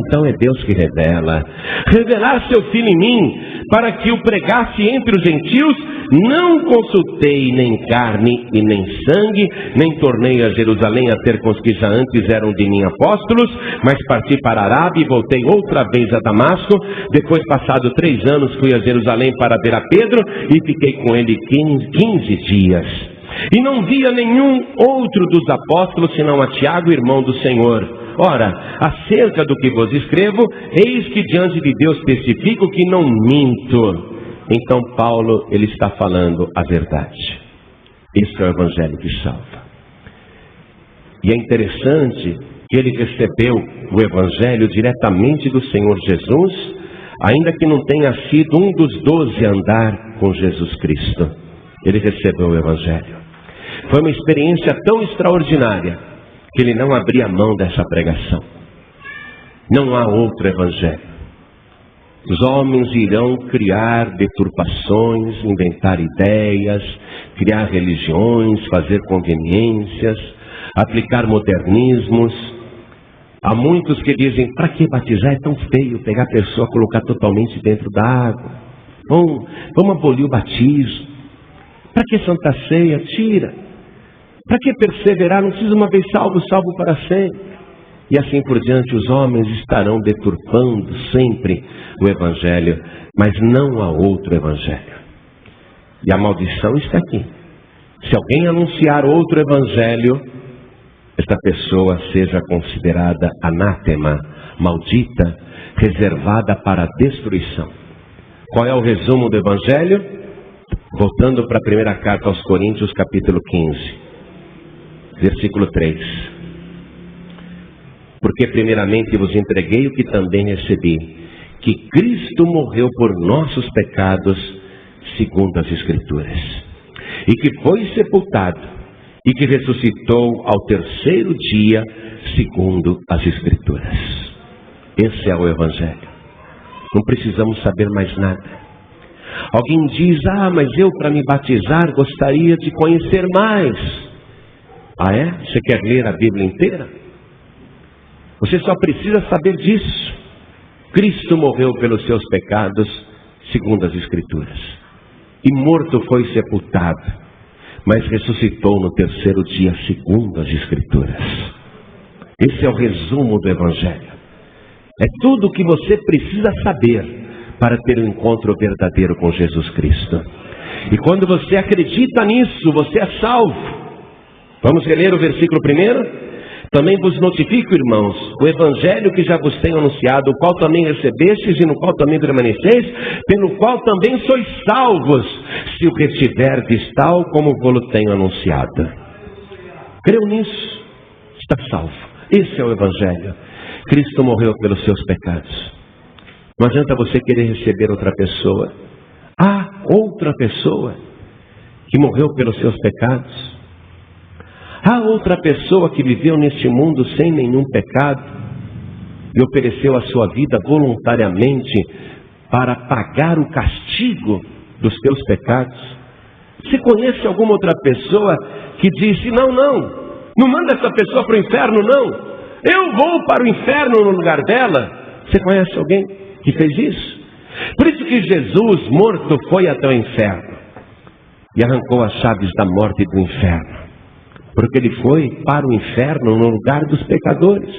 Então é Deus que revela. Revelar seu Filho em mim, para que o pregasse entre os gentios, não consultei nem carne e nem sangue, nem tornei a Jerusalém a ter com os que já antes eram de mim apóstolos, mas parti para a Arábia e voltei outra vez a Damasco. Depois, passado 3 anos, fui a Jerusalém para ver a Pedro e fiquei com ele 15 dias. E não via nenhum outro dos apóstolos, senão a Tiago, irmão do Senhor. Ora, acerca do que vos escrevo, eis que diante de Deus testifico que não minto. Então Paulo, ele está falando a verdade. Este é o Evangelho que salva. E é interessante que ele recebeu o Evangelho diretamente do Senhor Jesus, ainda que não tenha sido um dos 12 a andar com Jesus Cristo. Ele recebeu o Evangelho. Foi uma experiência tão extraordinária que ele não abria mão dessa pregação. Não há outro evangelho. Os homens irão criar deturpações, inventar ideias, criar religiões, fazer conveniências, aplicar modernismos. Há muitos que dizem: para que batizar? É tão feio pegar a pessoa, colocar totalmente dentro da água. Vamos abolir o batismo. Para que Santa Ceia? Tira. Para que perseverar? Não precisa uma vez salvo, salvo para sempre. E assim por diante, os homens estarão deturpando sempre o Evangelho, mas não há outro Evangelho. E a maldição está aqui. Se alguém anunciar outro Evangelho, esta pessoa seja considerada anátema, maldita, reservada para a destruição. Qual é o resumo do Evangelho? Voltando para a primeira carta aos Coríntios, capítulo 15. Versículo 3. Porque primeiramente vos entreguei o que também recebi, que Cristo morreu por nossos pecados, segundo as Escrituras, e que foi sepultado, e que ressuscitou ao 3º dia, segundo as Escrituras. Esse é o Evangelho. Não precisamos saber mais nada. Alguém diz: mas eu, para me batizar, gostaria de conhecer mais. É? Você quer ler a Bíblia inteira? Você só precisa saber disso. Cristo morreu pelos seus pecados, segundo as Escrituras. E morto foi sepultado, mas ressuscitou no 3º dia, segundo as Escrituras. Esse é o resumo do Evangelho. É tudo o que você precisa saber para ter um encontro verdadeiro com Jesus Cristo. E quando você acredita nisso, você é salvo. Vamos reler o versículo 1? Também vos notifico, irmãos, o Evangelho que já vos tenho anunciado, o qual também recebestes e no qual também permaneceis, pelo qual também sois salvos, se o retiverdes tal como vos tenho anunciado. Creu nisso? Está salvo. Esse é o Evangelho. Cristo morreu pelos seus pecados. Não adianta você querer receber outra pessoa. Há outra pessoa que morreu pelos seus pecados. Há outra pessoa que viveu neste mundo sem nenhum pecado e ofereceu a sua vida voluntariamente para pagar o castigo dos teus pecados. Você conhece alguma outra pessoa que disse: não manda essa pessoa para o inferno, não. Eu vou para o inferno no lugar dela. Você conhece alguém que fez isso? Por isso que Jesus, morto, foi até o inferno e arrancou as chaves da morte e do inferno. Porque ele foi para o inferno no lugar dos pecadores.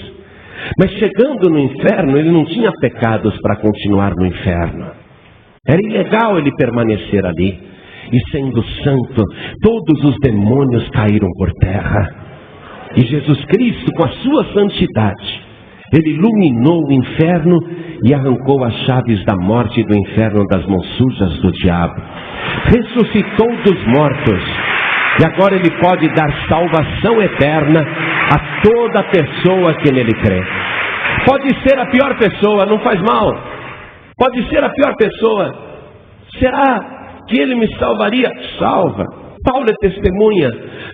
Mas chegando no inferno, ele não tinha pecados para continuar no inferno. Era ilegal ele permanecer ali. E sendo santo, todos os demônios caíram por terra. E Jesus Cristo, com a sua santidade, ele iluminou o inferno e arrancou as chaves da morte e do inferno das mãos sujas do diabo. Ressuscitou dos mortos. E agora ele pode dar salvação eterna a toda pessoa que nele crê. Pode ser a pior pessoa, não faz mal. Pode ser a pior pessoa. Será que Ele me salvaria. Salva. Paulo é testemunha.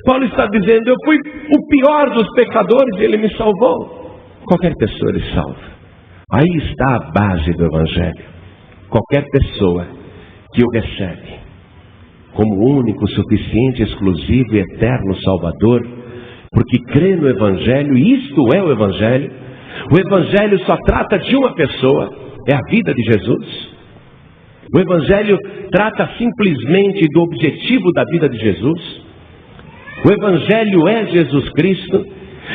Paulo está dizendo, eu fui o pior dos pecadores e Ele me salvou. Qualquer pessoa Ele salva. Aí está a base do Evangelho. Qualquer pessoa que o recebe como único, suficiente, exclusivo e eterno Salvador, porque crê no Evangelho, e isto é o Evangelho. O Evangelho só trata de uma pessoa, é a vida de Jesus. O Evangelho trata simplesmente do objetivo da vida de Jesus. O Evangelho é Jesus Cristo.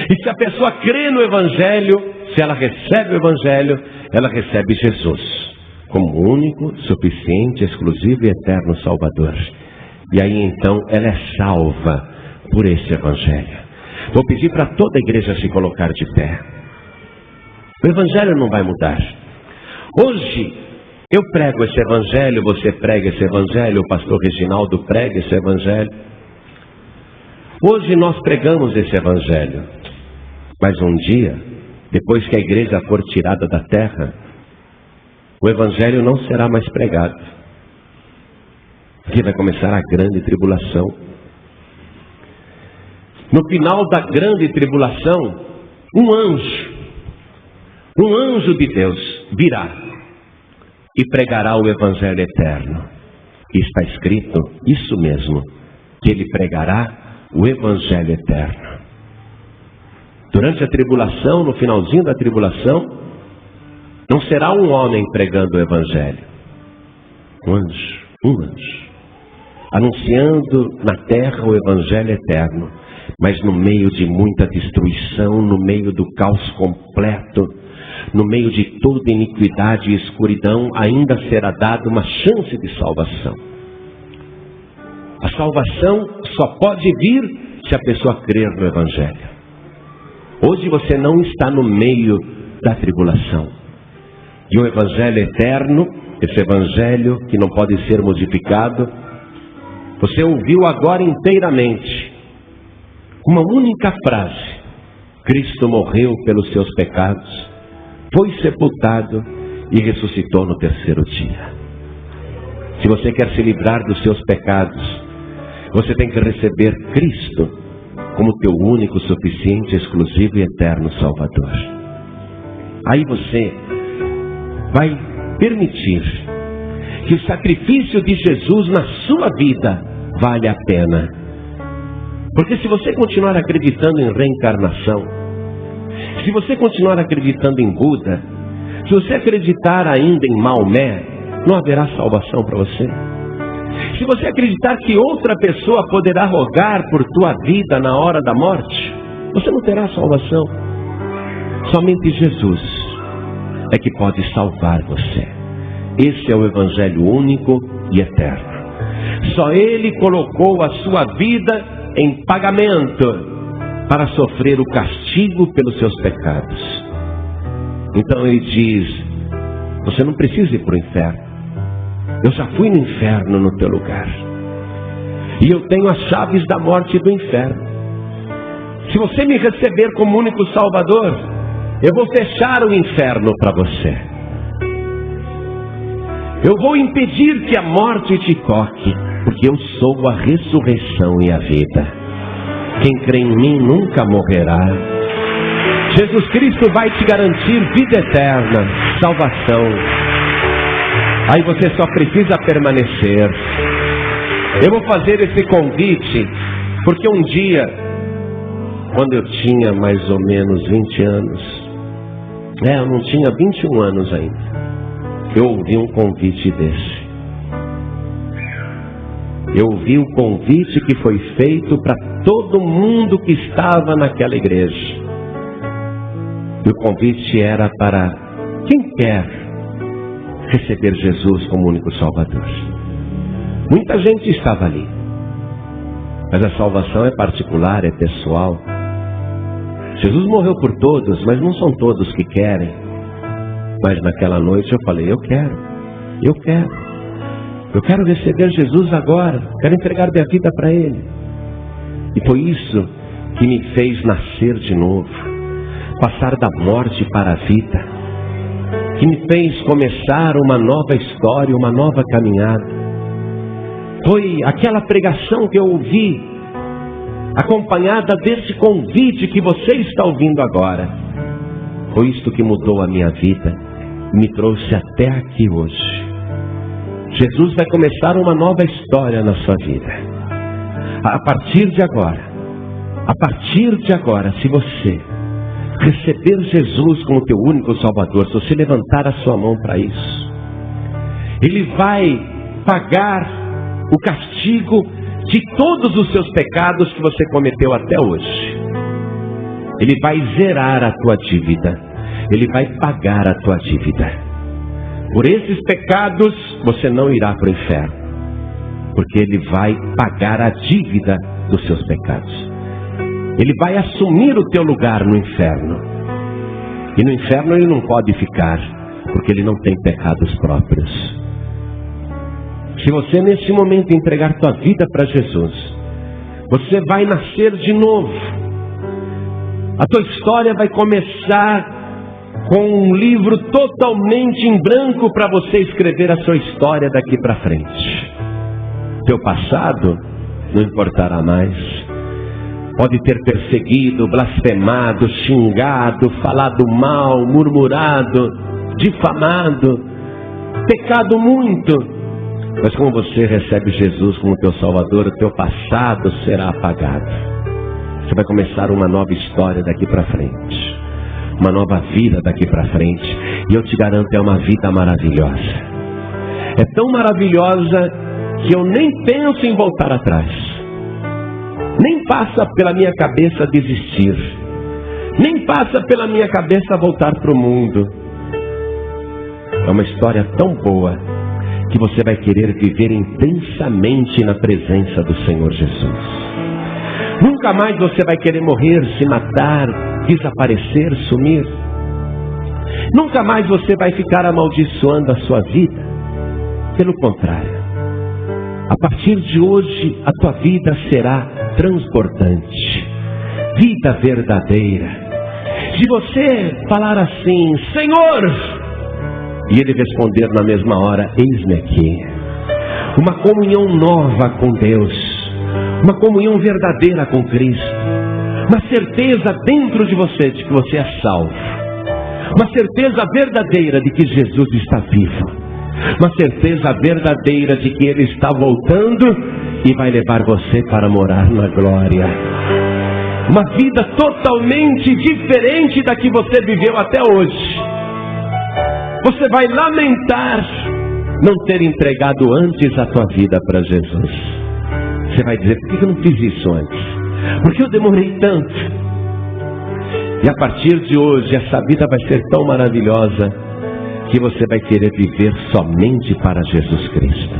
E se a pessoa crê no Evangelho, se ela recebe o Evangelho, ela recebe Jesus como único, suficiente, exclusivo e eterno Salvador. E aí então ela é salva por esse Evangelho. Vou pedir para toda a igreja se colocar de pé. O Evangelho não vai mudar. Hoje eu prego esse Evangelho, você prega esse Evangelho, o pastor Reginaldo prega esse Evangelho. Hoje nós pregamos esse Evangelho. Mas um dia, depois que a igreja for tirada da terra, o Evangelho não será mais pregado. Porque vai começar a grande tribulação. No final da grande tribulação, um anjo de Deus virá e pregará o Evangelho eterno. E está escrito isso mesmo, que ele pregará o Evangelho eterno. Durante a tribulação, no finalzinho da tribulação, não será um homem pregando o Evangelho. Um anjo, anunciando na terra o Evangelho eterno, mas no meio de muita destruição, no meio do caos completo, no meio de toda iniquidade e escuridão, ainda será dada uma chance de salvação. A salvação só pode vir se a pessoa crer no Evangelho. Hoje você não está no meio da tribulação. E o Evangelho eterno, esse Evangelho que não pode ser modificado, você ouviu agora inteiramente. Uma única frase: Cristo morreu pelos seus pecados, foi sepultado e ressuscitou no terceiro dia. Se você quer se livrar dos seus pecados, você tem que receber Cristo como teu único, suficiente, exclusivo e eterno Salvador. Aí você vai permitir que o sacrifício de Jesus na sua vida vale a pena. Porque se você continuar acreditando em reencarnação, se você continuar acreditando em Buda, se você acreditar ainda em Maomé, não haverá salvação para você. Se você acreditar que outra pessoa poderá rogar por tua vida na hora da morte, você não terá salvação. Somente Jesus é que pode salvar você. Esse é o Evangelho único e eterno. Só Ele colocou a sua vida em pagamento para sofrer o castigo pelos seus pecados. Então Ele diz: você não precisa ir para o inferno. Eu já fui no inferno no teu lugar. E eu tenho as chaves da morte e do inferno. Se você me receber como único Salvador, eu vou fechar o inferno para você. Eu vou impedir que a morte te toque, porque eu sou a ressurreição e a vida. Quem crê em mim nunca morrerá. Jesus Cristo vai te garantir vida eterna, salvação. Aí você só precisa permanecer. Eu vou fazer esse convite, porque um dia, quando eu tinha mais ou menos 20 anos, eu não tinha 21 anos ainda, eu ouvi um convite desse. Eu ouvi o convite que foi feito para todo mundo que estava naquela igreja. E o convite era para quem quer receber Jesus como único Salvador. Muita gente estava ali, mas a salvação é particular, é pessoal. Jesus morreu por todos, mas não são todos que querem. Mas naquela noite eu falei: eu quero receber Jesus agora, quero entregar minha vida para Ele. E foi isso que me fez nascer de novo, passar da morte para a vida, que me fez começar uma nova história, uma nova caminhada. Foi aquela pregação que eu ouvi, acompanhada desse convite que você está ouvindo agora. Foi isto que mudou a minha vida, me trouxe até aqui hoje. Jesus vai começar uma nova história na sua vida. A partir de agora, se você receber Jesus como teu único Salvador, se você levantar a sua mão para isso, Ele vai pagar o castigo de todos os seus pecados que você cometeu até hoje. Ele vai zerar a tua dívida. Ele vai pagar a tua dívida. Por esses pecados, você não irá para o inferno, porque Ele vai pagar a dívida dos seus pecados. Ele vai assumir o teu lugar no inferno. E no inferno Ele não pode ficar, porque Ele não tem pecados próprios. Se você nesse momento entregar tua vida para Jesus, você vai nascer de novo. A tua história vai começar com um livro totalmente em branco para você escrever a sua história daqui para frente. Teu passado não importará mais. Pode ter perseguido, blasfemado, xingado, falado mal, murmurado, difamado, pecado muito. Mas como você recebe Jesus como teu Salvador, o teu passado será apagado. Você vai começar uma nova história daqui para frente. Uma nova vida daqui para frente. E eu te garanto, é uma vida maravilhosa. É tão maravilhosa que eu nem penso em voltar atrás. Nem passa pela minha cabeça desistir. Nem passa pela minha cabeça voltar para o mundo. É uma história tão boa que você vai querer viver intensamente na presença do Senhor Jesus. Nunca mais você vai querer morrer, se matar, desaparecer, sumir. Nunca mais você vai ficar amaldiçoando a sua vida. Pelo contrário, a partir de hoje a tua vida será transbordante, vida verdadeira. Se você falar assim, Senhor, e Ele responder na mesma hora, eis-me aqui. Uma comunhão nova com Deus. Uma comunhão verdadeira com Cristo. Uma certeza dentro de você de que você é salvo. Uma certeza verdadeira de que Jesus está vivo. Uma certeza verdadeira de que Ele está voltando e vai levar você para morar na glória. Uma vida totalmente diferente da que você viveu até hoje. Você vai lamentar não ter entregado antes a tua vida para Jesus. Você vai dizer, por que eu não fiz isso antes? Por que eu demorei tanto? E a partir de hoje, essa vida vai ser tão maravilhosa que você vai querer viver somente para Jesus Cristo.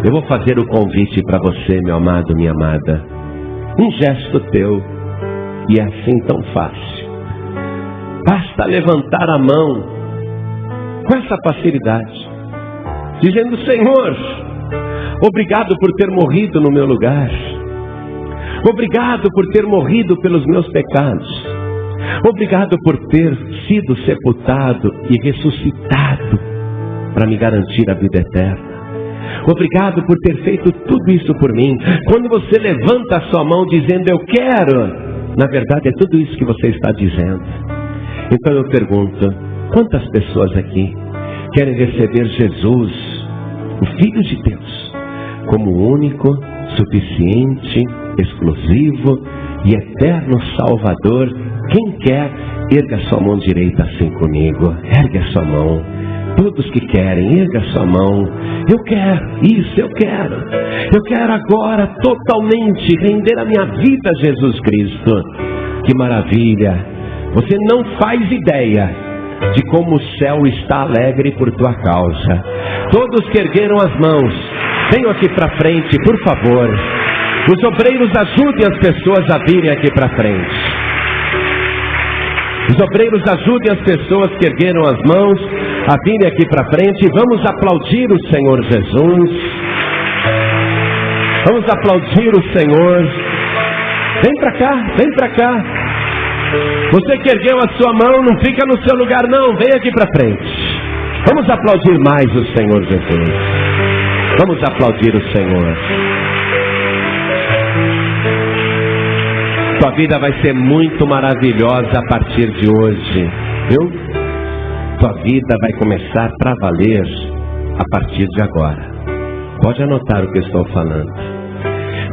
Eu vou fazer o convite para você, meu amado, minha amada. Um gesto teu, e é assim tão fácil. Basta levantar a mão com essa facilidade, dizendo, Senhor, obrigado por ter morrido no meu lugar. Obrigado por ter morrido pelos meus pecados. Obrigado por ter sido sepultado e ressuscitado para me garantir a vida eterna. Obrigado por ter feito tudo isso por mim. Quando você levanta a sua mão dizendo, eu quero, na verdade é tudo isso que você está dizendo. Então eu pergunto, quantas pessoas aqui querem receber Jesus, o Filho de Deus, como único, suficiente, exclusivo e eterno Salvador? Quem quer, erga a sua mão direita assim comigo. Erga a sua mão. Todos que querem, erga a sua mão. Eu quero, isso eu quero. Eu quero agora totalmente render a minha vida a Jesus Cristo. Que maravilha! Você não faz ideia de como o céu está alegre por tua causa. Todos que ergueram as mãos, venham aqui para frente, por favor. Os obreiros ajudem as pessoas a virem aqui para frente. Os obreiros ajudem as pessoas que ergueram as mãos a virem aqui para frente. Vamos aplaudir o Senhor Jesus. Vamos aplaudir o Senhor. Vem para cá, vem para cá. Você que ergueu a sua mão, não fica no seu lugar não, vem aqui para frente. Vamos aplaudir mais o Senhor Jesus. Vamos aplaudir o Senhor. Tua vida vai ser muito maravilhosa a partir de hoje, viu? Tua vida vai começar para valer a partir de agora. Pode anotar o que eu estou falando.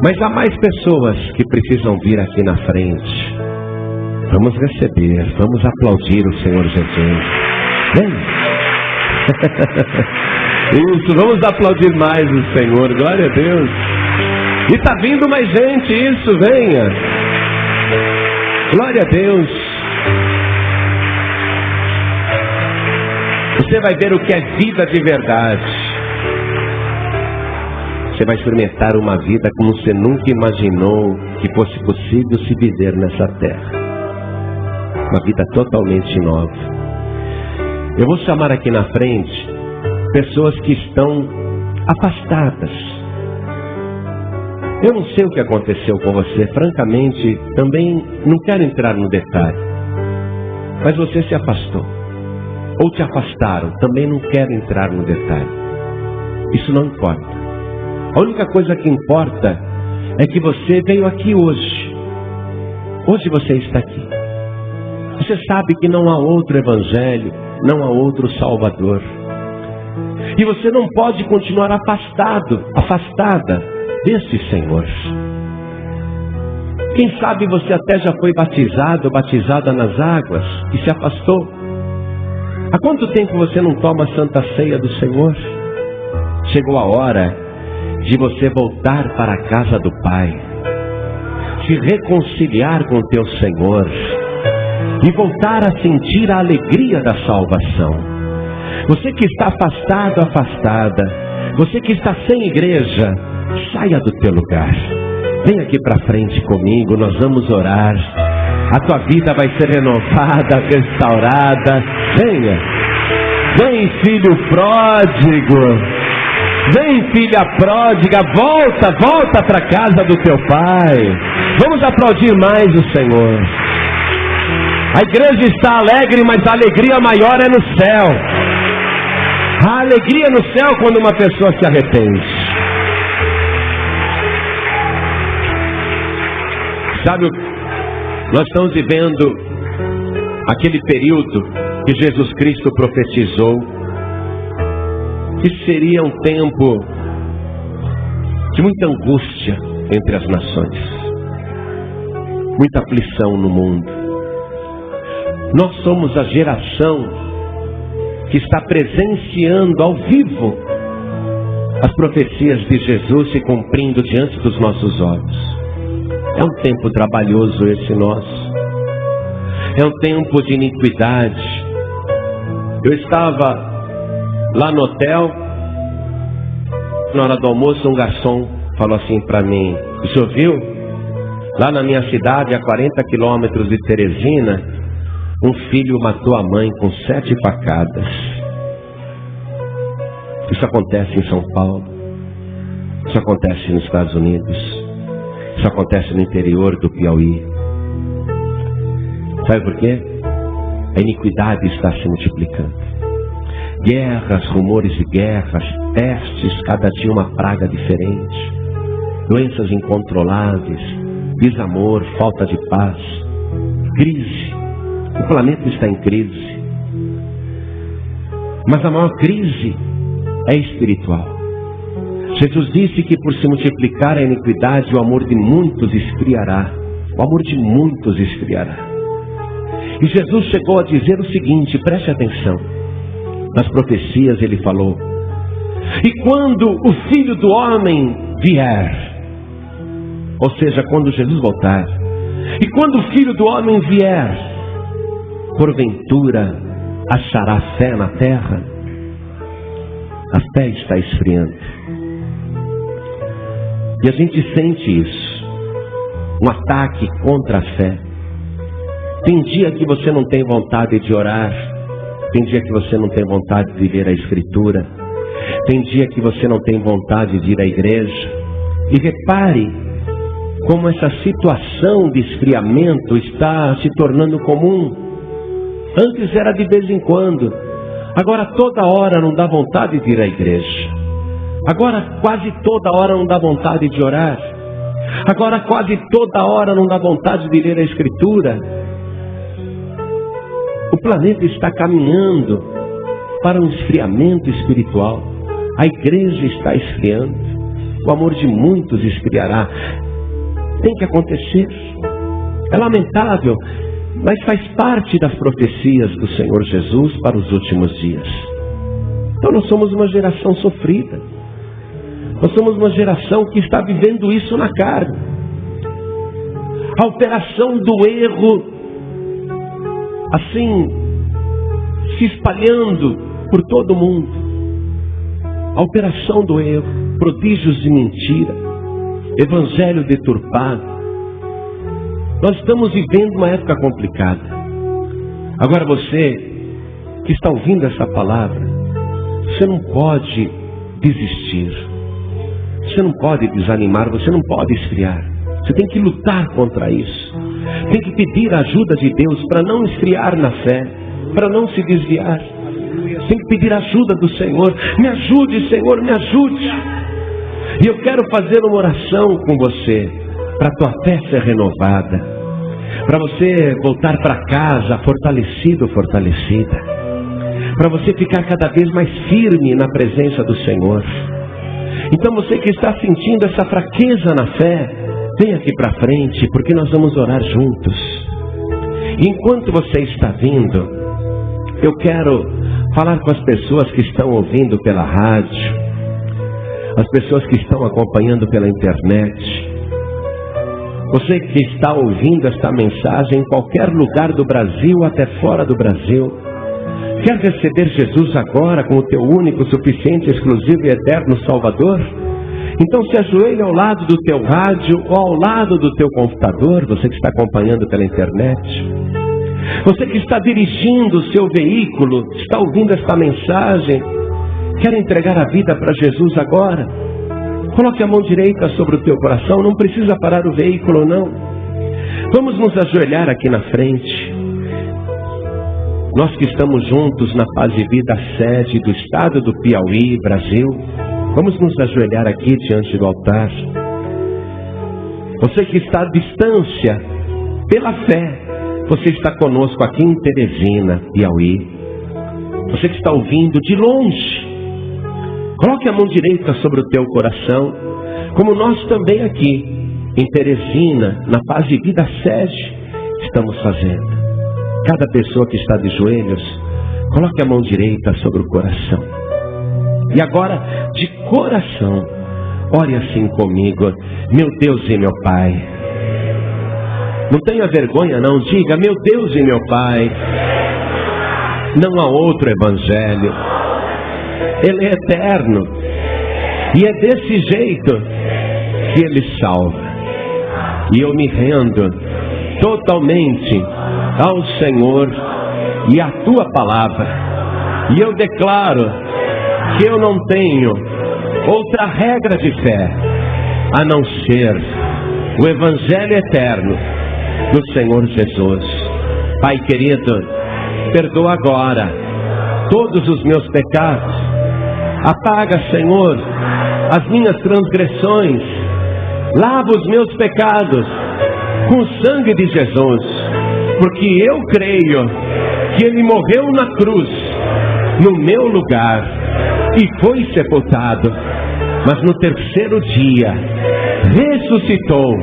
Mas há mais pessoas que precisam vir aqui na frente. Vamos receber, vamos aplaudir o Senhor Jesus. Vem! Isso, vamos aplaudir mais o Senhor, glória a Deus. E está vindo mais gente, isso, venha. Glória a Deus. Você vai ver o que é vida de verdade. Você vai experimentar uma vida como você nunca imaginou que fosse possível se viver nessa terra. Uma vida totalmente nova. Eu vou chamar aqui na frente pessoas que estão afastadas. Eu não sei o que aconteceu com você, francamente, também não quero entrar no detalhe. Mas você se afastou. Ou te afastaram, também não quero entrar no detalhe. Isso não importa. A única coisa que importa é que você veio aqui hoje. Hoje você está aqui. Você sabe que não há outro evangelho, não há outro Salvador. E você não pode continuar afastada desse Senhor. Quem sabe você até já foi batizado ou batizada nas águas e se afastou. Há quanto tempo você não toma a Santa Ceia do Senhor? Chegou a hora de você voltar para a casa do Pai, se reconciliar com o teu Senhor e voltar a sentir a alegria da salvação. Você que está afastado, afastada, você que está sem igreja, saia do teu lugar. Vem aqui para frente comigo, nós vamos orar. A tua vida vai ser renovada, restaurada. Venha, vem filho pródigo. Vem filha pródiga, volta para a casa do teu pai. Vamos aplaudir mais o Senhor. A igreja está alegre, mas a alegria maior é no céu. A alegria no céu quando uma pessoa se arrepende. Sabe, nós estamos vivendo aquele período que Jesus Cristo profetizou, que seria um tempo de muita angústia entre as nações, muita aflição no mundo. Nós somos a geração que está presenciando ao vivo as profecias de Jesus se cumprindo diante dos nossos olhos. É um tempo trabalhoso esse nosso. É um tempo de iniquidade. Eu estava lá no hotel, na hora do almoço, um garçom falou assim para mim: o senhor viu? Lá na minha cidade, a 40 quilômetros de Teresina, um filho matou a mãe com 7 facadas. Isso acontece em São Paulo. Isso acontece nos Estados Unidos. Isso acontece no interior do Piauí. Sabe por quê? A iniquidade está se multiplicando. Guerras, rumores de guerras, pestes, cada dia uma praga diferente, doenças incontroláveis, desamor, falta de paz, crise. O planeta está em crise. Mas a maior crise é espiritual. Jesus disse que por se multiplicar a iniquidade, o amor de muitos esfriará. O amor de muitos esfriará. E Jesus chegou a dizer o seguinte, preste atenção. Nas profecias ele falou: e quando o Filho do Homem vier, ou seja, quando Jesus voltar, e quando o Filho do Homem vier, porventura achará fé na terra? A fé está esfriando. E a gente sente isso. Um ataque contra a fé. Tem dia que você não tem vontade de orar. Tem dia que você não tem vontade de ler a Escritura. Tem dia que você não tem vontade de ir à igreja. E repare como essa situação de esfriamento está se tornando comum. Antes era de vez em quando. Agora toda hora não dá vontade de ir à igreja. Agora quase toda hora não dá vontade de orar. Agora quase toda hora não dá vontade de ler a Escritura. O planeta está caminhando para um esfriamento espiritual. A igreja está esfriando. O amor de muitos esfriará. Tem que acontecer. É lamentável, mas faz parte das profecias do Senhor Jesus para os últimos dias. Então nós somos uma geração sofrida. Nós somos uma geração que está vivendo isso na carne. A operação do erro, assim, se espalhando por todo o mundo. A operação do erro, prodígios de mentira, evangelho deturpado. Nós estamos vivendo uma época complicada. Agora você que está ouvindo essa palavra, você não pode desistir. Você não pode desanimar, você não pode esfriar. Você tem que lutar contra isso. Tem que pedir a ajuda de Deus para não esfriar na fé, para não se desviar. Tem que pedir a ajuda do Senhor. Me ajude, Senhor, me ajude. E eu quero fazer uma oração com você, para a tua fé ser renovada, para você voltar para casa fortalecido, fortalecida, para você ficar cada vez mais firme na presença do Senhor. Então você que está sentindo essa fraqueza na fé, vem aqui para frente, porque nós vamos orar juntos. E enquanto você está vindo, eu quero falar com as pessoas que estão ouvindo pela rádio, as pessoas que estão acompanhando pela internet. Você que está ouvindo esta mensagem em qualquer lugar do Brasil, até fora do Brasil, quer receber Jesus agora como teu único, suficiente, exclusivo e eterno Salvador? Então se ajoelhe ao lado do teu rádio ou ao lado do teu computador, você que está acompanhando pela internet. Você que está dirigindo o seu veículo, está ouvindo esta mensagem, quer entregar a vida para Jesus agora? Coloque a mão direita sobre o teu coração, não precisa parar o veículo não. Vamos nos ajoelhar aqui na frente. Nós que estamos juntos na Paz e Vida sede do estado do Piauí, Brasil, vamos nos ajoelhar aqui diante do altar. Você que está à distância, pela fé, você está conosco aqui em Teresina, Piauí. Você que está ouvindo de longe, coloque a mão direita sobre o teu coração, como nós também aqui em Teresina, na Paz e Vida sede, estamos fazendo. Cada pessoa que está de joelhos, coloque a mão direita sobre o coração. E agora, de coração, ore assim comigo. Meu Deus e meu Pai. Não tenha vergonha não, diga, meu Deus e meu Pai. Não há outro evangelho. Ele é eterno. E é desse jeito que Ele salva. E eu me rendo totalmente ao Senhor e à Tua palavra. E eu declaro que eu não tenho outra regra de fé a não ser o Evangelho eterno do Senhor Jesus. Pai querido, perdoa agora todos os meus pecados. Apaga, Senhor, as minhas transgressões. Lava os meus pecados com o sangue de Jesus. Porque eu creio que Ele morreu na cruz, no meu lugar, e foi sepultado. Mas no terceiro dia, ressuscitou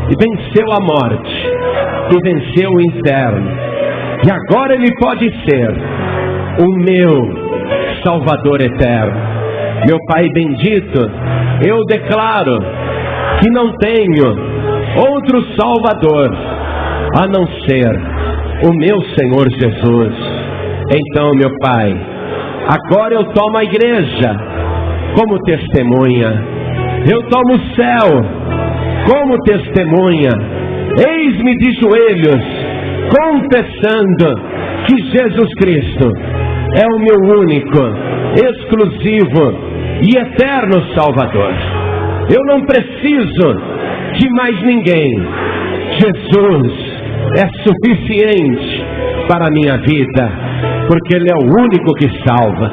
e venceu a morte, e venceu o inferno. E agora Ele pode ser o meu Salvador eterno. Meu Pai bendito, eu declaro que não tenho outro Salvador a não ser o meu Senhor Jesus. Então, meu Pai, agora eu tomo a igreja como testemunha. Eu tomo o céu como testemunha. Eis-me de joelhos, confessando que Jesus Cristo é o meu único, exclusivo e eterno Salvador. Eu não preciso de mais ninguém. Jesus é suficiente para a minha vida, porque Ele é o único que salva.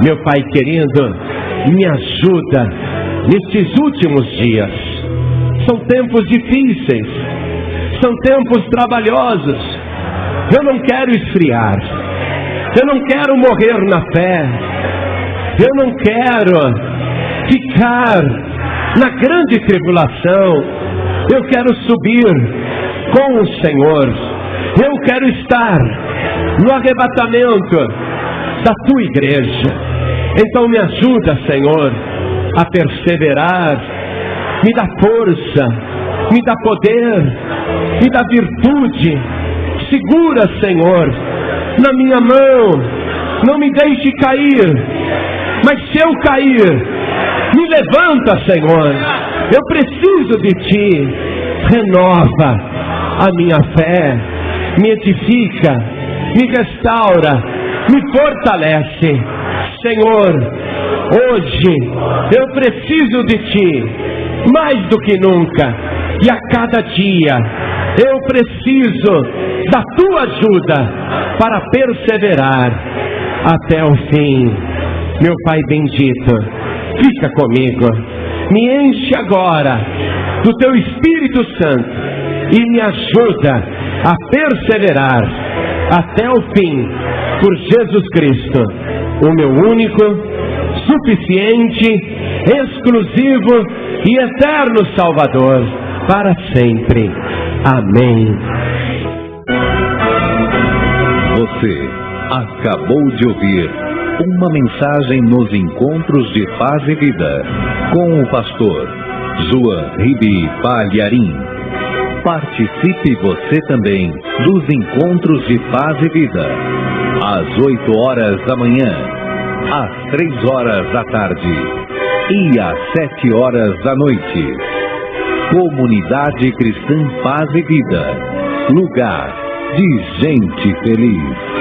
Meu Pai querido, me ajuda nestes últimos dias. São tempos difíceis, são tempos trabalhosos. Eu não quero esfriar, eu não quero morrer na fé, eu não quero ficar na grande tribulação. Eu quero subir com o Senhor, eu quero estar no arrebatamento da tua igreja. Então me ajuda, Senhor, a perseverar. Me dá força, me dá poder, me dá virtude. Segura, Senhor, na minha mão, não me deixe cair. Mas se eu cair, me levanta, Senhor. Eu preciso de Ti. Renova a minha fé, me edifica, me restaura, me fortalece. Senhor, hoje eu preciso de Ti, mais do que nunca, e a cada dia eu preciso da Tua ajuda para perseverar até o fim. Meu Pai bendito, fica comigo, me enche agora do Teu Espírito Santo e me ajuda a perseverar até o fim, por Jesus Cristo, o meu único, suficiente, exclusivo e eterno Salvador, para sempre. Amém. Você acabou de ouvir uma mensagem nos Encontros de Paz e Vida, com o pastor João Ribe Palharim. Participe você também dos Encontros de Paz e Vida, às 8 horas da manhã, às 3 horas da tarde e às 7 horas da noite. Comunidade Cristã Paz e Vida, lugar de gente feliz.